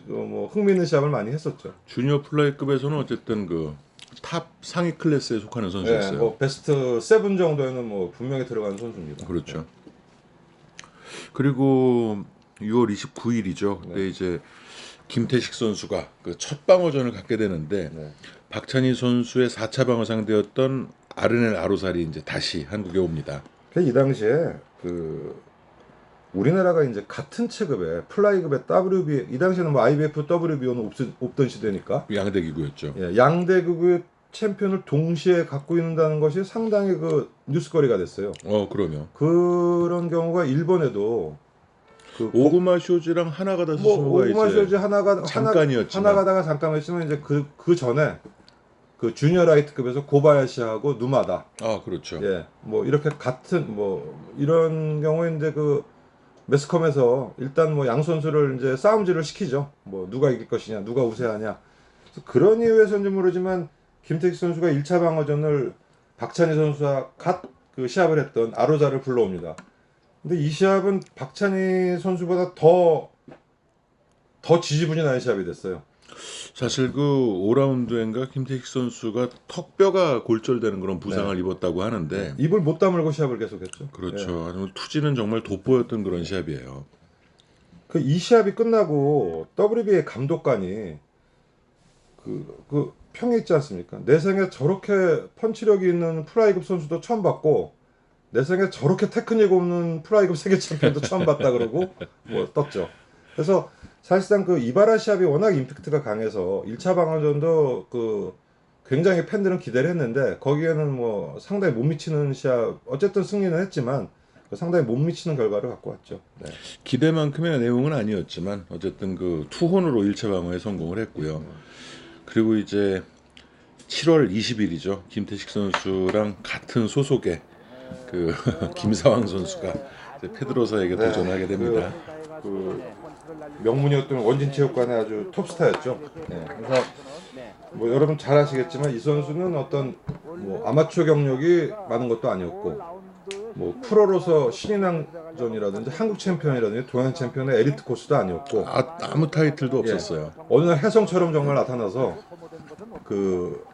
뭐 흥미있는 시합을 많이 했었죠. 주니어 플라이급에서는 어쨌든 그 탑 상위 클래스에 속하는 선수였어요. 뭐 베스트 7 정도에는 뭐 분명히 들어가는 선수입니다. 그렇죠. 그리고 6월 29일이죠. 네. 그때 이제 김태식 선수가 그 첫 방어전을 갖게 되는데 네. 박찬희 선수의 4차 방어 상대였던 아르넬 아로살이 이제 다시 한국에 옵니다. 이 당시에 그 우리나라가 이제 같은 체급의 플라이급의 WB 이 당시에는 뭐 IBF, WBO는 없던 시대니까 양대기구였죠. 양대국의 챔피언을 동시에 갖고 있다는 것이 상당히 그 뉴스거리가 됐어요. 그러면 그런 경우가 일본에도 그 오그마 쇼즈랑 하나가 다스 뭐 스모가 오구마 이제 쇼즈 하나가 잠깐이었지만. 하나가다가 잠깐이었지만 이제 그 전에 그 주니어 라이트급에서 고바야시하고 누마다 그렇죠. 뭐 이렇게 같은 뭐 이런 경우에 이제 그 매스컴에서 일단 뭐 양 선수를 이제 싸움질을 시키죠. 뭐 누가 이길 것이냐, 누가 우세하냐. 그래서 그런 이유에서인지 모르지만 김태식 선수가 1차 방어전을 박찬희 선수와 그 시합을 했던 아로자를 불러옵니다. 근데 이 시합은 박찬희 선수보다 더 지지분이 나는 시합이 됐어요. 사실 그 5라운드인가 김태식 선수가 턱뼈가 골절되는 그런 부상을 입었다고 하는데 입을 못 다물고 시합을 계속했죠. 그렇죠. 투지는 정말 돋보였던 그런 시합이에요. 그 이 시합이 끝나고 WBA 감독관이 그 평이 있지 않습니까? 내 생에 저렇게 펀치력이 있는 프라이급 선수도 처음 봤고 내 생에 저렇게 테크닉 없는 프라이급 세계 챔피언도 처음 봤다 그러고 뭐 떴죠. 그래서 사실상 그 이바라 시합이 워낙 임팩트가 강해서 1차 방어전도 그 굉장히 팬들은 기대를 했는데 거기에는 뭐 상당히 못 미치는 시합, 어쨌든 승리는 했지만 상당히 못 미치는 결과를 갖고 왔죠. 네. 기대만큼의 내용은 아니었지만 어쨌든 그 투혼으로 1차 방어에 성공을 했고요. 그리고 이제 7월 20일이죠. 김태식 선수랑 같은 소속의 그 김사왕 선수가 이제 페드로사에게 네. 도전하게 됩니다. 그 명문이었던 원진체육관의 아주 톱스타였죠. 네. 그래서 뭐 여러분 잘 아시겠지만 이 선수는 어떤 뭐 아마추어 경력이 많은 것도 아니었고 뭐 프로로서 신인왕전이라든지 한국 챔피언이라든지 동양 챔피언의 에리트 코스도 아니었고 아무 타이틀도 없었어요. 어느 날 혜성처럼 정말 나타나서 그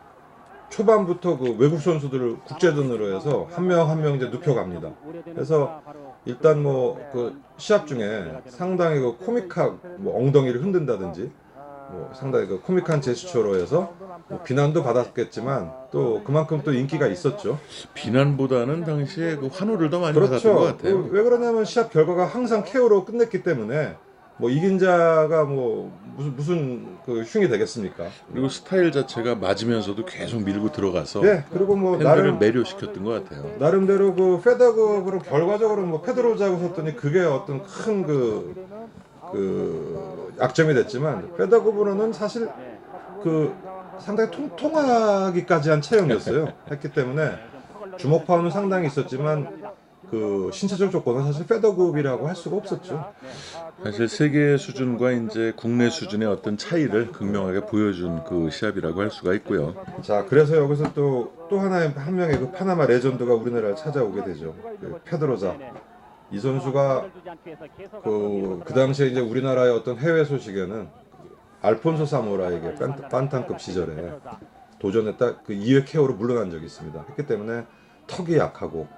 초반부터 그 외국 선수들을 국제전으로 해서 한 명 한 명 이제 눕혀갑니다. 그래서 일단 뭐 그 시합 중에 상당히 그 코믹한 뭐 엉덩이를 흔든다든지 뭐 상당히 그 코믹한 제스처로 해서 뭐 비난도 받았겠지만 또 그만큼 또 인기가 있었죠. 비난보다는 당시에 그 환호를 더 많이 그렇죠. 받았던 것 같아요. 왜 그러냐면 시합 결과가 항상 KO로 끝냈기 때문에 뭐 이긴 자가 뭐 무슨 그 흉이 되겠습니까? 그리고 스타일 자체가 맞으면서도 계속 밀고 들어가서 예. 그리고 뭐 팬들을 나름 매료시켰던 것 같아요. 나름대로 그 페더급으로 결과적으로 뭐 페드로자고 섰더니 그게 어떤 큰 그 약점이 됐지만 페더급으로는 사실 그 상당히 통통하기까지 한 체형이었어요. 했기 때문에 주먹 파워는 상당히 있었지만 그 신체적 조건은 사실 페더급이라고 할 수가 없었죠. 사실 세계 수준과 이제 국내 수준의 어떤 차이를 극명하게 보여준 그 시합이라고 할 수가 있고요. 자, 그래서 여기서 또 하나의 한 명의 그 파나마 레전드가 우리나라를 찾아오게 되죠. 그 페드로자. 이 선수가 그 당시에 이제 우리나라의 어떤 해외 소식에는 알폰소 사모라에게 반탄급 시절에 도전했다 그 2회 KO로 물러난 적이 있습니다. 했기 때문에 턱이 약하고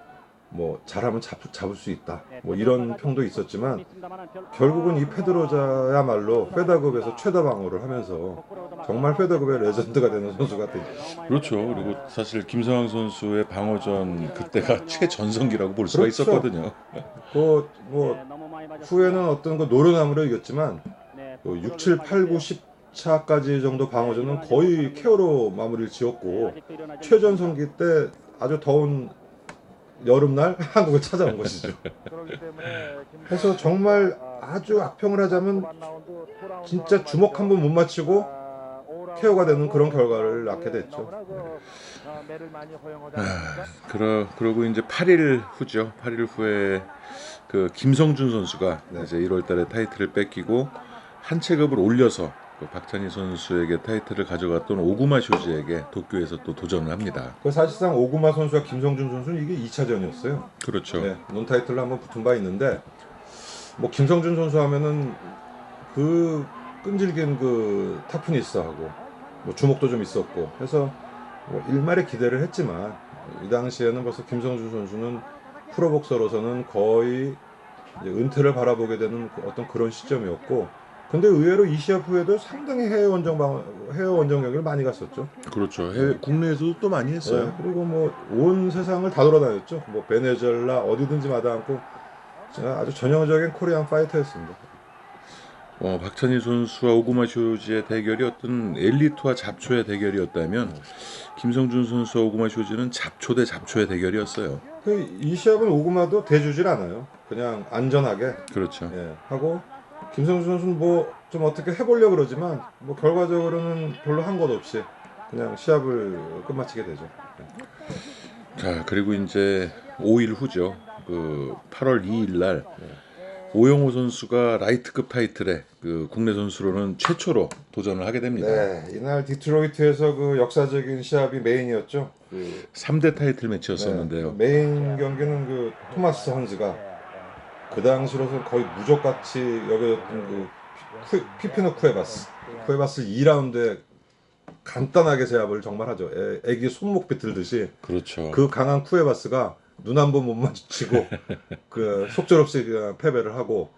뭐 잘하면 잡을 수 있다. 뭐 이런 평도 있었지만 결국은 이 페드로자야말로 페더급에서 최다 방어를 하면서 정말 페더급의 레전드가 되는 선수가 됐죠. 그렇죠. 그리고 사실 김성황 선수의 방어전 그때가 최전성기라고 볼 수가 그렇죠. 있었거든요. 그 뭐 후에는 어떤 그 노련함으로 이겼지만 그 6, 7, 8, 9, 10차까지 정도 방어전은 거의 KO로 마무리를 지었고 최전성기 때 아주 더운 여름날 한국을 찾아온 것이죠. 그래서 정말 아주 악평을 하자면 진짜 주먹 한 번 못 맞히고 KO가 되는 그런 결과를 낳게 됐죠. 그러고 이제 8일 후죠. 8일 후에 그 김성준 선수가 이제 1월달에 타이틀을 뺏기고 한 체급을 올려서 그 박찬희 선수에게 타이틀을 가져갔던 오구마 쇼지에게 도쿄에서 또 도전을 합니다. 그 사실상 오구마 선수와 김성준 선수는 이게 2차전이었어요. 그렇죠. 네, 논타이틀로 한번 붙은 바 있는데 뭐 김성준 선수 하면은 그 끈질긴 그 타프니스하고 뭐 주먹도 좀 있었고 해서 뭐 일말의 기대를 했지만 이 당시에는 벌써 김성준 선수는 프로복서로서는 거의 이제 은퇴를 바라보게 되는 어떤 그런 시점이었고 근데 의외로 이 시합 후에도 상당히 해외 원정 경기를 많이 갔었죠. 그렇죠. 국내에서도 또 많이 했어요. 네, 그리고 뭐 온 세상을 다 돌아다녔죠. 뭐 베네수엘라 어디든지 마다 않고 아주 전형적인 코리안 파이터였습니다. 박찬희 선수와 오구마 쇼지의 대결이 어떤 엘리트와 잡초의 대결이었다면 김성준 선수와 오구마 쇼지는 잡초 대 잡초의 대결이었어요. 이 시합은 오구마도 대주질 않아요. 그냥 안전하게 그렇죠. 예, 하고 김성준 선수는 뭐 좀 어떻게 해보려고 그러지만 뭐 결과적으로는 별로 한 것 없이 그냥 시합을 끝마치게 되죠. 자, 그리고 이제 5일 후죠. 그 8월 2일 날 오영호 선수가 라이트급 타이틀에 그 국내 선수로는 최초로 도전을 하게 됩니다. 네, 이날 디트로이트에서 그 역사적인 시합이 메인이었죠. 3대 타이틀 매치였었는데요. 네, 메인 경기는 그 토마스 헌즈가 그 당시로서 거의 무적같이 여겨졌던 그 피피노 쿠에바스 2라운드에 간단하게 제압을 정말 하죠. 애기 손목 비틀듯이. 그렇죠. 그 강한 쿠에바스가 눈 한 번 못 마주치고 그 속절없이 패배를 하고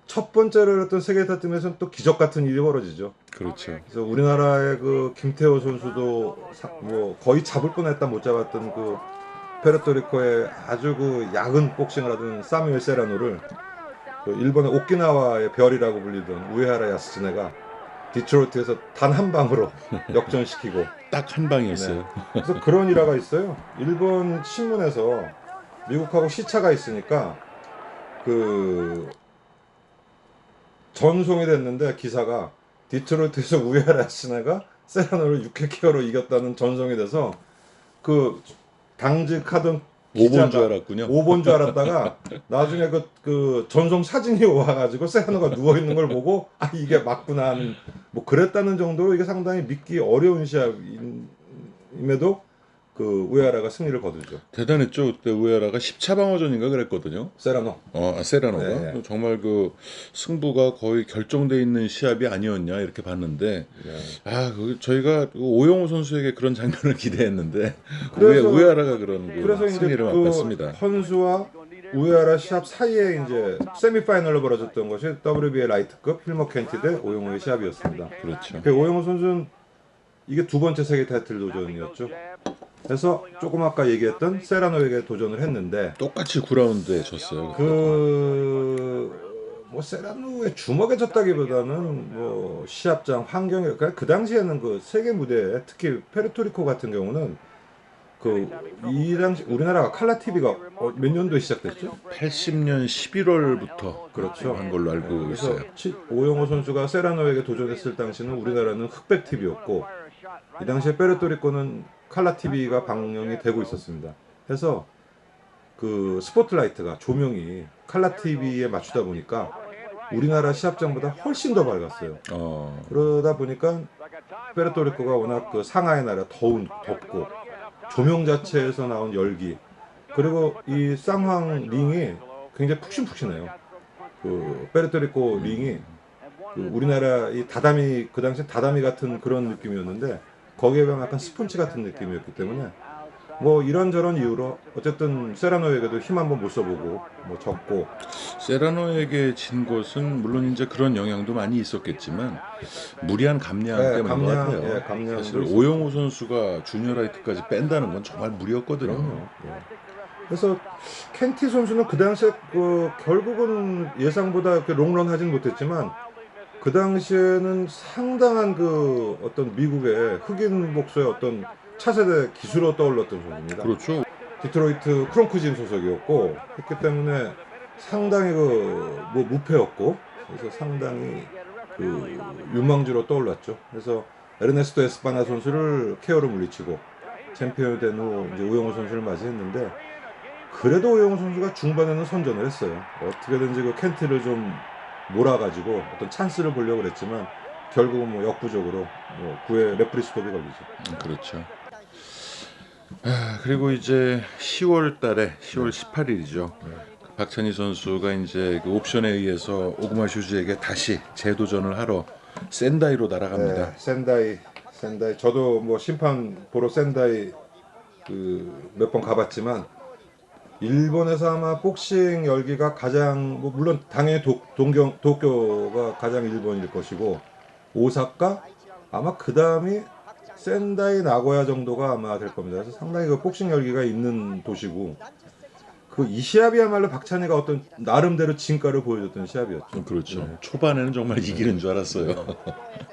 첫 번째로 했던 세계 타팀에서는 또 기적 같은 일이 벌어지죠. 그렇죠. 그래서 우리나라의 그 김태호 선수도 뭐 거의 잡을 뻔했다 못 잡았던 그 페르토리코의 아주 그 야근 복싱을 하던 사무엘 세라노를 그 일본의 오키나와의 별이라고 불리던 우에하라 야스츠네가 디트로이트에서 단 한 방으로 역전시키고. 딱 한 방이었어요. 그래서 그런 일화가 있어요. 일본 신문에서 미국하고 시차가 있으니까 그 전송이 됐는데 기사가 디트로이트에서 우에라 시나가 세라노를 6회 KO로 이겼다는 전송이 돼서 그 당직하던 5번 줄 알았군요. 5번 줄 알았다가 나중에 그 전송 사진이 와가지고 세라노가 누워 있는 걸 보고 아 이게 맞구나 하는 뭐 그랬다는 정도로 이게 상당히 믿기 어려운 시합임에도 그 우에라가 승리를 거두죠. 대단했죠. 그때 우에라가 10차 방어전인가 그랬거든요. 세라노. 세라노가 네. 정말 그 승부가 거의 결정돼 있는 시합이 아니었냐 이렇게 봤는데 저희가 그 오영호 선수에게 그런 장면을 기대했는데 그래서- 우에라가 그런 그 그래서 이제 승리를 그 맛봤습니다. 헌수와 우에라 시합 사이에 이제 세미파이널로 벌어졌던 것이 WBA 라이트급 힐머 켄티 대 오영호의 시합이었습니다. 그렇죠. 그 오영호 선수는 이게 두 번째 세계 타이틀 도전이었죠. 그래서 조금 아까 얘기했던 세라노에게 도전을 했는데 똑같이 9라운드에 졌어요. 뭐 세라노의 주먹에 졌다기보다는 뭐 시합장 환경이 그 당시에는 그 세계 무대에 특히 페르토리코 같은 경우는 이 당시 우리나라가 칼라 TV가 몇 년도에 시작됐죠? 80년 11월부터 그렇죠. 한 걸로 알고 있어요. 그래서 오영호 선수가 세라노에게 도전했을 당시는 우리나라는 흑백 TV였고 이 당시에 페르토리코는 칼라 TV가 방영이 되고 있었습니다. 그래서 그 스포트라이트가 조명이 칼라 TV에 맞추다 보니까 우리나라 시합장보다 훨씬 더 밝았어요. 그러다 보니까 페르토리코가 워낙 그 상하의 나라 덥고 조명 자체에서 나온 열기 그리고 이 쌍황 링이 굉장히 푹신푹신해요. 그 페르토리코 링이 그 우리나라 이 다다미 그 당시 다다미 같은 그런 느낌이었는데 거기에 비하면 약간 스펀지 같은 느낌이었기 때문에 뭐 이런저런 이유로 어쨌든 세라노에게도 힘 한번 못 써보고 뭐 졌고 세라노에게 진 것은 물론 이제 그런 영향도 많이 있었겠지만 무리한 감량 네, 때문인 것 감량, 같아요. 예, 감량도 사실 있었죠. 오영호 선수가 주니어 라이트까지 뺀다는 건 정말 무리였거든요. 그럼요. 예. 그래서 켄티 선수는 그 당시에 결국은 예상보다 이렇게 롱런 하진 못했지만 그 당시에는 상당한 그 어떤 미국의 흑인 복수의 어떤 차세대 기수로 떠올랐던 선수입니다. 그렇죠. 디트로이트 크롱크진 소속이었고 했기 때문에 상당히 뭐 무패였고 그래서 상당히 그 유망주로 떠올랐죠. 그래서 에르네스토 에스파나 선수를 KO로 물리치고 챔피언이 된 후 이제 오영호 선수를 맞이했는데 그래도 오영호 선수가 중반에는 선전을 했어요. 어떻게든지 그 켄티를 좀 몰아가지고 어떤 찬스를 보려고 그랬지만 결국은 뭐 역부족으로 9회 레프리 스톱이 걸리죠. 그렇죠. 그리고 이제 10월 달에 10월 18일이죠. 박찬희 선수가 이제 그 옵션에 의해서 오구마 슈즈에게 다시 재도전을 하러 센다이로 날아갑니다. 네, 센다이. 저도 뭐 심판 보러 센다이 몇 번 가봤지만 일본에서 아마 복싱 열기가 가장 뭐 물론 당연히 도쿄가 가장 일본일 것이고 오사카 아마 그 다음이 센다이 나고야 정도가 아마 될 겁니다. 그래서 상당히 그 복싱 열기가 있는 도시고 이 시합이야말로 박찬희가 어떤 나름대로 진가를 보여줬던 시합이었죠. 그렇죠. 네. 초반에는 정말 이기는 줄 알았어요.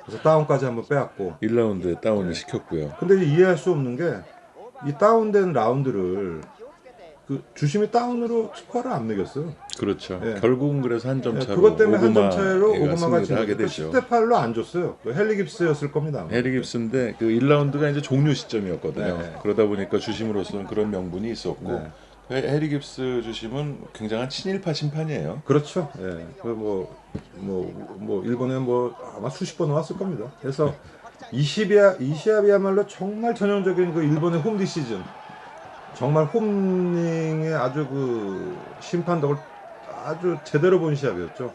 그래서 다운까지 한번 빼앗고 1라운드에 다운을 시켰고요. 근데 이제 이해할 수 없는 게 이 다운된 라운드를 그 주심이 다운으로 스코어를 안 매겼어요. 그렇죠. 예. 결국은 그래서 한 점 차로 그것 때문에 한 점 차이로 오구마가 오구마가 승리를 하게 지금 되죠. 10대 8로 안 줬어요. 헨리 깁스였을 겁니다. 아마. 해리 깁스인데 그 1라운드가 이제 종료 시점이었거든요. 네. 그러다 보니까 주심으로서는 그런 명분이 있었고 네. 해리 깁스 주심은 굉장한 친일파 심판이에요. 그렇죠. 예. 일본에 아마 수십 번 왔을 겁니다. 그래서 이 시합이야말로 정말 전형적인 그 일본의 홈 디시즌. 정말 홈링의 아주 그 심판덕을 아주 제대로 본 시합이었죠.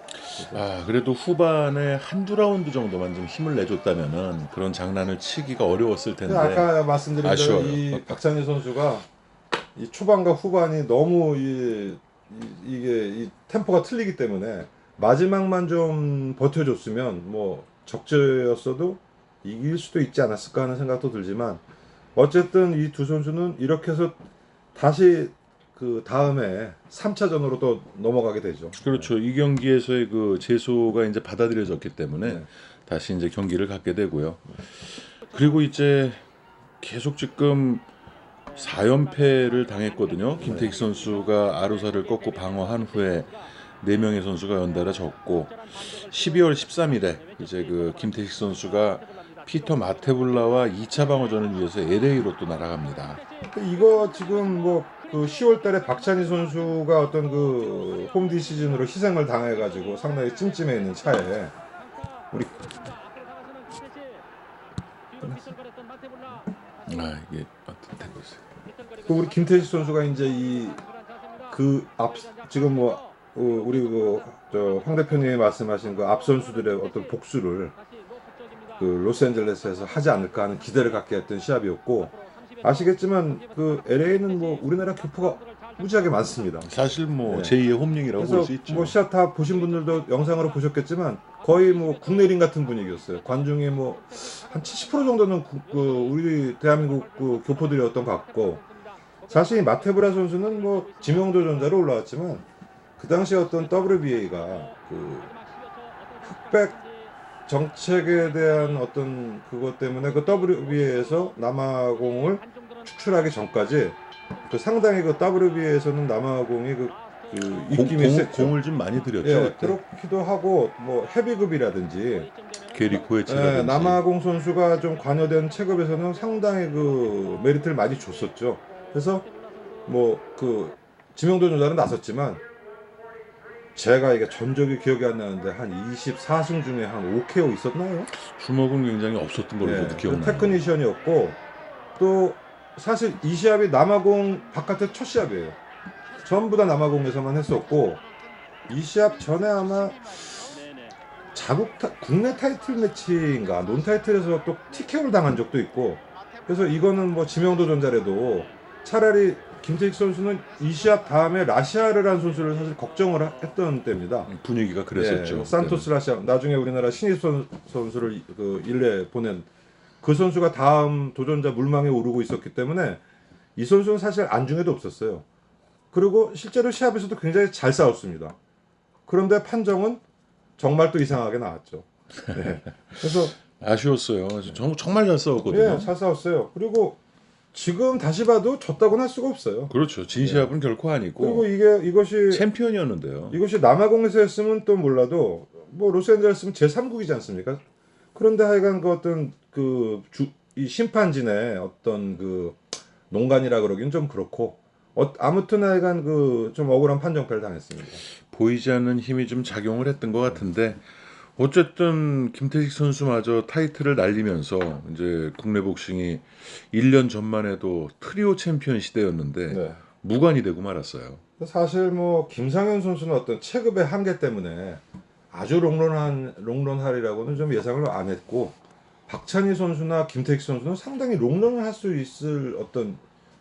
그래도 후반에 한두 라운드 정도만 좀 힘을 내줬다면은 그런 장난을 치기가 어려웠을 텐데. 아까 말씀드린 대로 아쉬워요. 이 박찬희 선수가 이 초반과 후반이 너무 이게 이 템포가 틀리기 때문에 마지막만 좀 버텨줬으면 뭐 적재였어도 이길 수도 있지 않았을까 하는 생각도 들지만 어쨌든 이 두 선수는 이렇게 해서 다시 그 다음에 3차전으로 또 넘어가게 되죠. 그렇죠. 이 경기에서의 그 제소가 이제 받아들여졌기 때문에 네. 다시 이제 경기를 갖게 되고요. 그리고 이제 계속 지금 4연패를 당했거든요. 김태익 선수가 아루사를 꺾고 방어한 후에 4명의 선수가 연달아 졌고 12월 13일에 이제 그 김태식 선수가 피터 마테불라와 2차 방어전을 위해서 LA로 또 날아갑니다. 이거 지금 뭐 그 10월 달에 박찬희 선수가 어떤 그 홈디 시즌으로 희생을 당해가지고 상당히 찜찜해 있는 차에 우리 이게 어떻게 되고 있어요. 그 우리 김태식 선수가 이제 이 그 앞 지금 뭐 우리 저 황 대표님이 말씀하신 그 앞 선수들의 어떤 복수를 그 로스앤젤레스에서 하지 않을까 하는 기대를 갖게 했던 시합이었고, 아시겠지만 그 LA는 뭐 우리나라 교포가 무지하게 많습니다. 사실 뭐 네. 제2의 홈링이라고 볼 그래서 수 있죠. 뭐 시합 다 보신 분들도 영상으로 보셨겠지만 거의 뭐 국내린 같은 분위기였어요. 관중이 뭐 한 70% 정도는 우리 대한민국 그 교포들이었던 것 같고, 사실 이 마테브라 선수는 뭐 지명도 전자로 올라왔지만 그 당시에 어떤 WBA가 그 흑백 정책에 대한 어떤 그것 때문에 그 WBA에서 남아공을 축출하기 전까지 그 상당히 그 WBA에서는 남아공이 그 입김이 셌죠. 공을 좀 많이 들였죠. 예, 그때. 그렇기도 하고 뭐 헤비급이라든지 게리 코에치라든지. 남아공 선수가 좀 관여된 체급에서는 상당히 그 메리트를 많이 줬었죠. 그래서 뭐 그 지명도 전자는 나섰지만 제가 이게 전적이 기억이 안 나는데 한 24승 중에 한 5KO 있었나요? 주먹은 굉장히 없었던 걸로 저도 그 기억나요. 테크니션이었고, 또 사실 이 시합이 남아공 바깥의 첫 시합이에요. 전부 다 남아공에서만 했었고, 이 시합 전에 아마 국내 타이틀 매치인가 논 타이틀에서 또 TKO를 당한 적도 있고, 그래서 이거는 뭐 지명도 전자래도 차라리 김태익 선수는 이 시합 다음에 라시아르라는 선수를 사실 걱정을 했던 때입니다. 분위기가 그랬었죠. 산토스 라시아, 나중에 우리나라 신입 선수를 그 일례 보낸 그 선수가 다음 도전자 물망에 오르고 있었기 때문에 이 선수는 사실 안중에도 없었어요. 그리고 실제로 시합에서도 굉장히 잘 싸웠습니다. 그런데 판정은 정말 또 이상하게 나왔죠. 네. 그래서 아쉬웠어요. 정말 잘 싸웠거든요. 예, 잘 싸웠어요. 그리고 지금 다시 봐도 졌다고는 할 수가 없어요. 그렇죠. 진시합은 결코 아니고. 그리고 이것이 챔피언이었는데요. 이것이 남아공에서 했으면 또 몰라도 뭐 로스앤젤레스는 제3국이지 않습니까? 그런데 하여간 그 어떤 이 심판진의 어떤 그 농간이라 그러긴 좀 그렇고, 아무튼 하여간 그 좀 억울한 판정패를 당했습니다. 보이지 않는 힘이 좀 작용을 했던 것 같은데 어쨌든 김태식 선수마저 타이틀을 날리면서 이제 국내 복싱이 1년 전만 해도 트리오 챔피언 시대였는데 네. 무관이 되고 말았어요. 사실 뭐 김상현 선수는 어떤 체급의 한계 때문에 아주 롱런하리라고는 좀 예상을 안 했고, 박찬희 선수나 김태익 선수는 상당히 롱런을 할 수 있을 어떤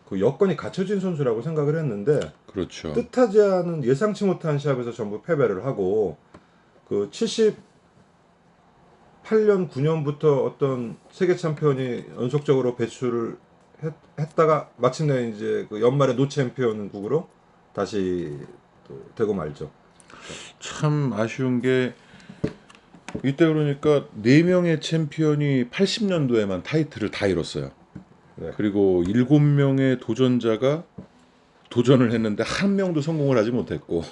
그 여건이 갖춰진 선수라고 생각을 했는데, 그렇죠. 뜻하지 않은 예상치 못한 시합에서 전부 패배를 하고, 그 78년 9년부터 어떤 세계 챔피언이 연속적으로 배출을 했다가 마침내 이제 그 연말에 노 챔피언국으로 다시 또 되고 말죠. 참 아쉬운 게 이때 그러니까 4명의 챔피언이 80년도에만 타이틀을 다 잃었어요. 네. 그리고 7명의 도전자가 도전을 했는데 한 명도 성공을 하지 못했고.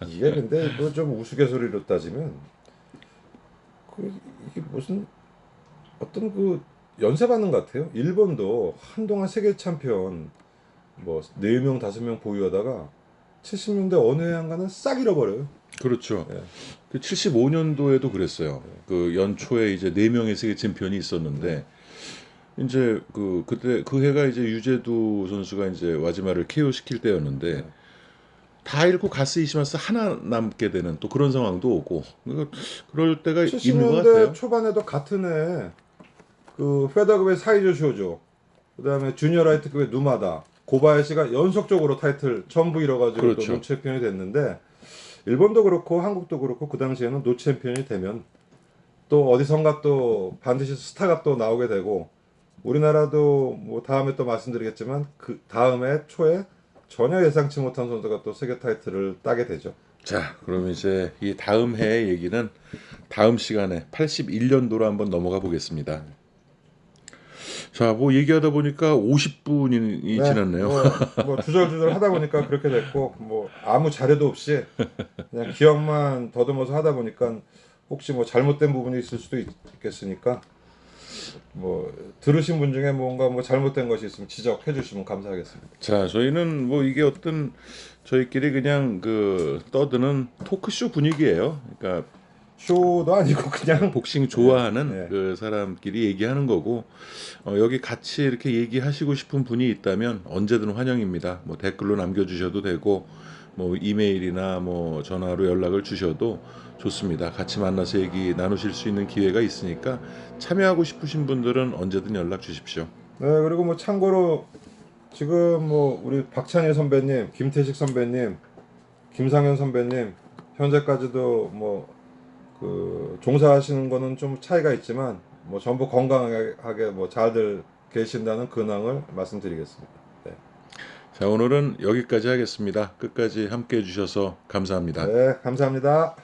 이게 근데 뭐 좀 우스갯소리로 따지면 이게 무슨 어떤 그 연쇄반응 같아요. 일본도 한동안 세계 챔피언 뭐 4명 5명 보유하다가 70년대 어느 해안가는 싹 잃어버려요. 그렇죠. 네. 그 75년도에도 그랬어요. 그 연초에 이제 4명의 세계 챔피언이 있었는데 이제 그때 그 해가 이제 유재두 선수가 이제 와지마를 KO 시킬 때였는데 다 잃고 가스 이시마스 하나 남게 되는 또 그런 상황도 오고 그럴 때가 있는 것 70년대 같아요. 초반에도 같은 해 그 페더급의 사이조 쇼조, 그다음에 주니어 라이트급의 누마다, 고바야시가 연속적으로 타이틀 전부 잃어가지고 그렇죠. 또 노 챔피언이 됐는데, 일본도 그렇고 한국도 그렇고 그 당시에는 노 챔피언이 되면 또 어디선가 또 반드시 스타가 또 나오게 되고, 우리나라도 뭐 다음에 또 말씀드리겠지만 그 다음에 초에 전혀 예상치 못한 선수가 또 세계 타이틀을 따게 되죠. 자, 그럼 이제 이 다음 해의 얘기는 다음 시간에 81년도로 한번 넘어가 보겠습니다. 자, 뭐 얘기하다 보니까 50분이 네, 지났네요. 뭐 주절주절 하다 보니까 그렇게 됐고 뭐 아무 자료도 없이 그냥 기억만 더듬어서 하다 보니까 혹시 뭐 잘못된 부분이 있을 수도 있겠으니까 뭐 들으신 분 중에 뭔가 뭐 잘못된 것이 있으면 지적해 주시면 감사하겠습니다. 자, 저희는 뭐 이게 어떤 저희끼리 그냥 그 떠드는 토크쇼 분위기예요. 그러니까 쇼도 아니고 그냥 복싱 좋아하는 네. 그 사람끼리 얘기하는 거고 여기 같이 이렇게 얘기하시고 싶은 분이 있다면 언제든 환영입니다. 뭐 댓글로 남겨주셔도 되고 뭐 이메일이나 뭐 전화로 연락을 주셔도 좋습니다. 같이 만나서 얘기 나누실 수 있는 기회가 있으니까 참여하고 싶으신 분들은 언제든 연락 주십시오. 네, 그리고 뭐 참고로 지금 뭐 우리 박찬일 선배님, 김태식 선배님, 김상현 선배님 현재까지도 뭐 그 종사하시는 거는 좀 차이가 있지만 뭐 전부 건강하게 뭐 잘들 계신다는 근황을 말씀드리겠습니다. 네, 자, 오늘은 여기까지 하겠습니다. 끝까지 함께 해주셔서 감사합니다. 네 감사합니다.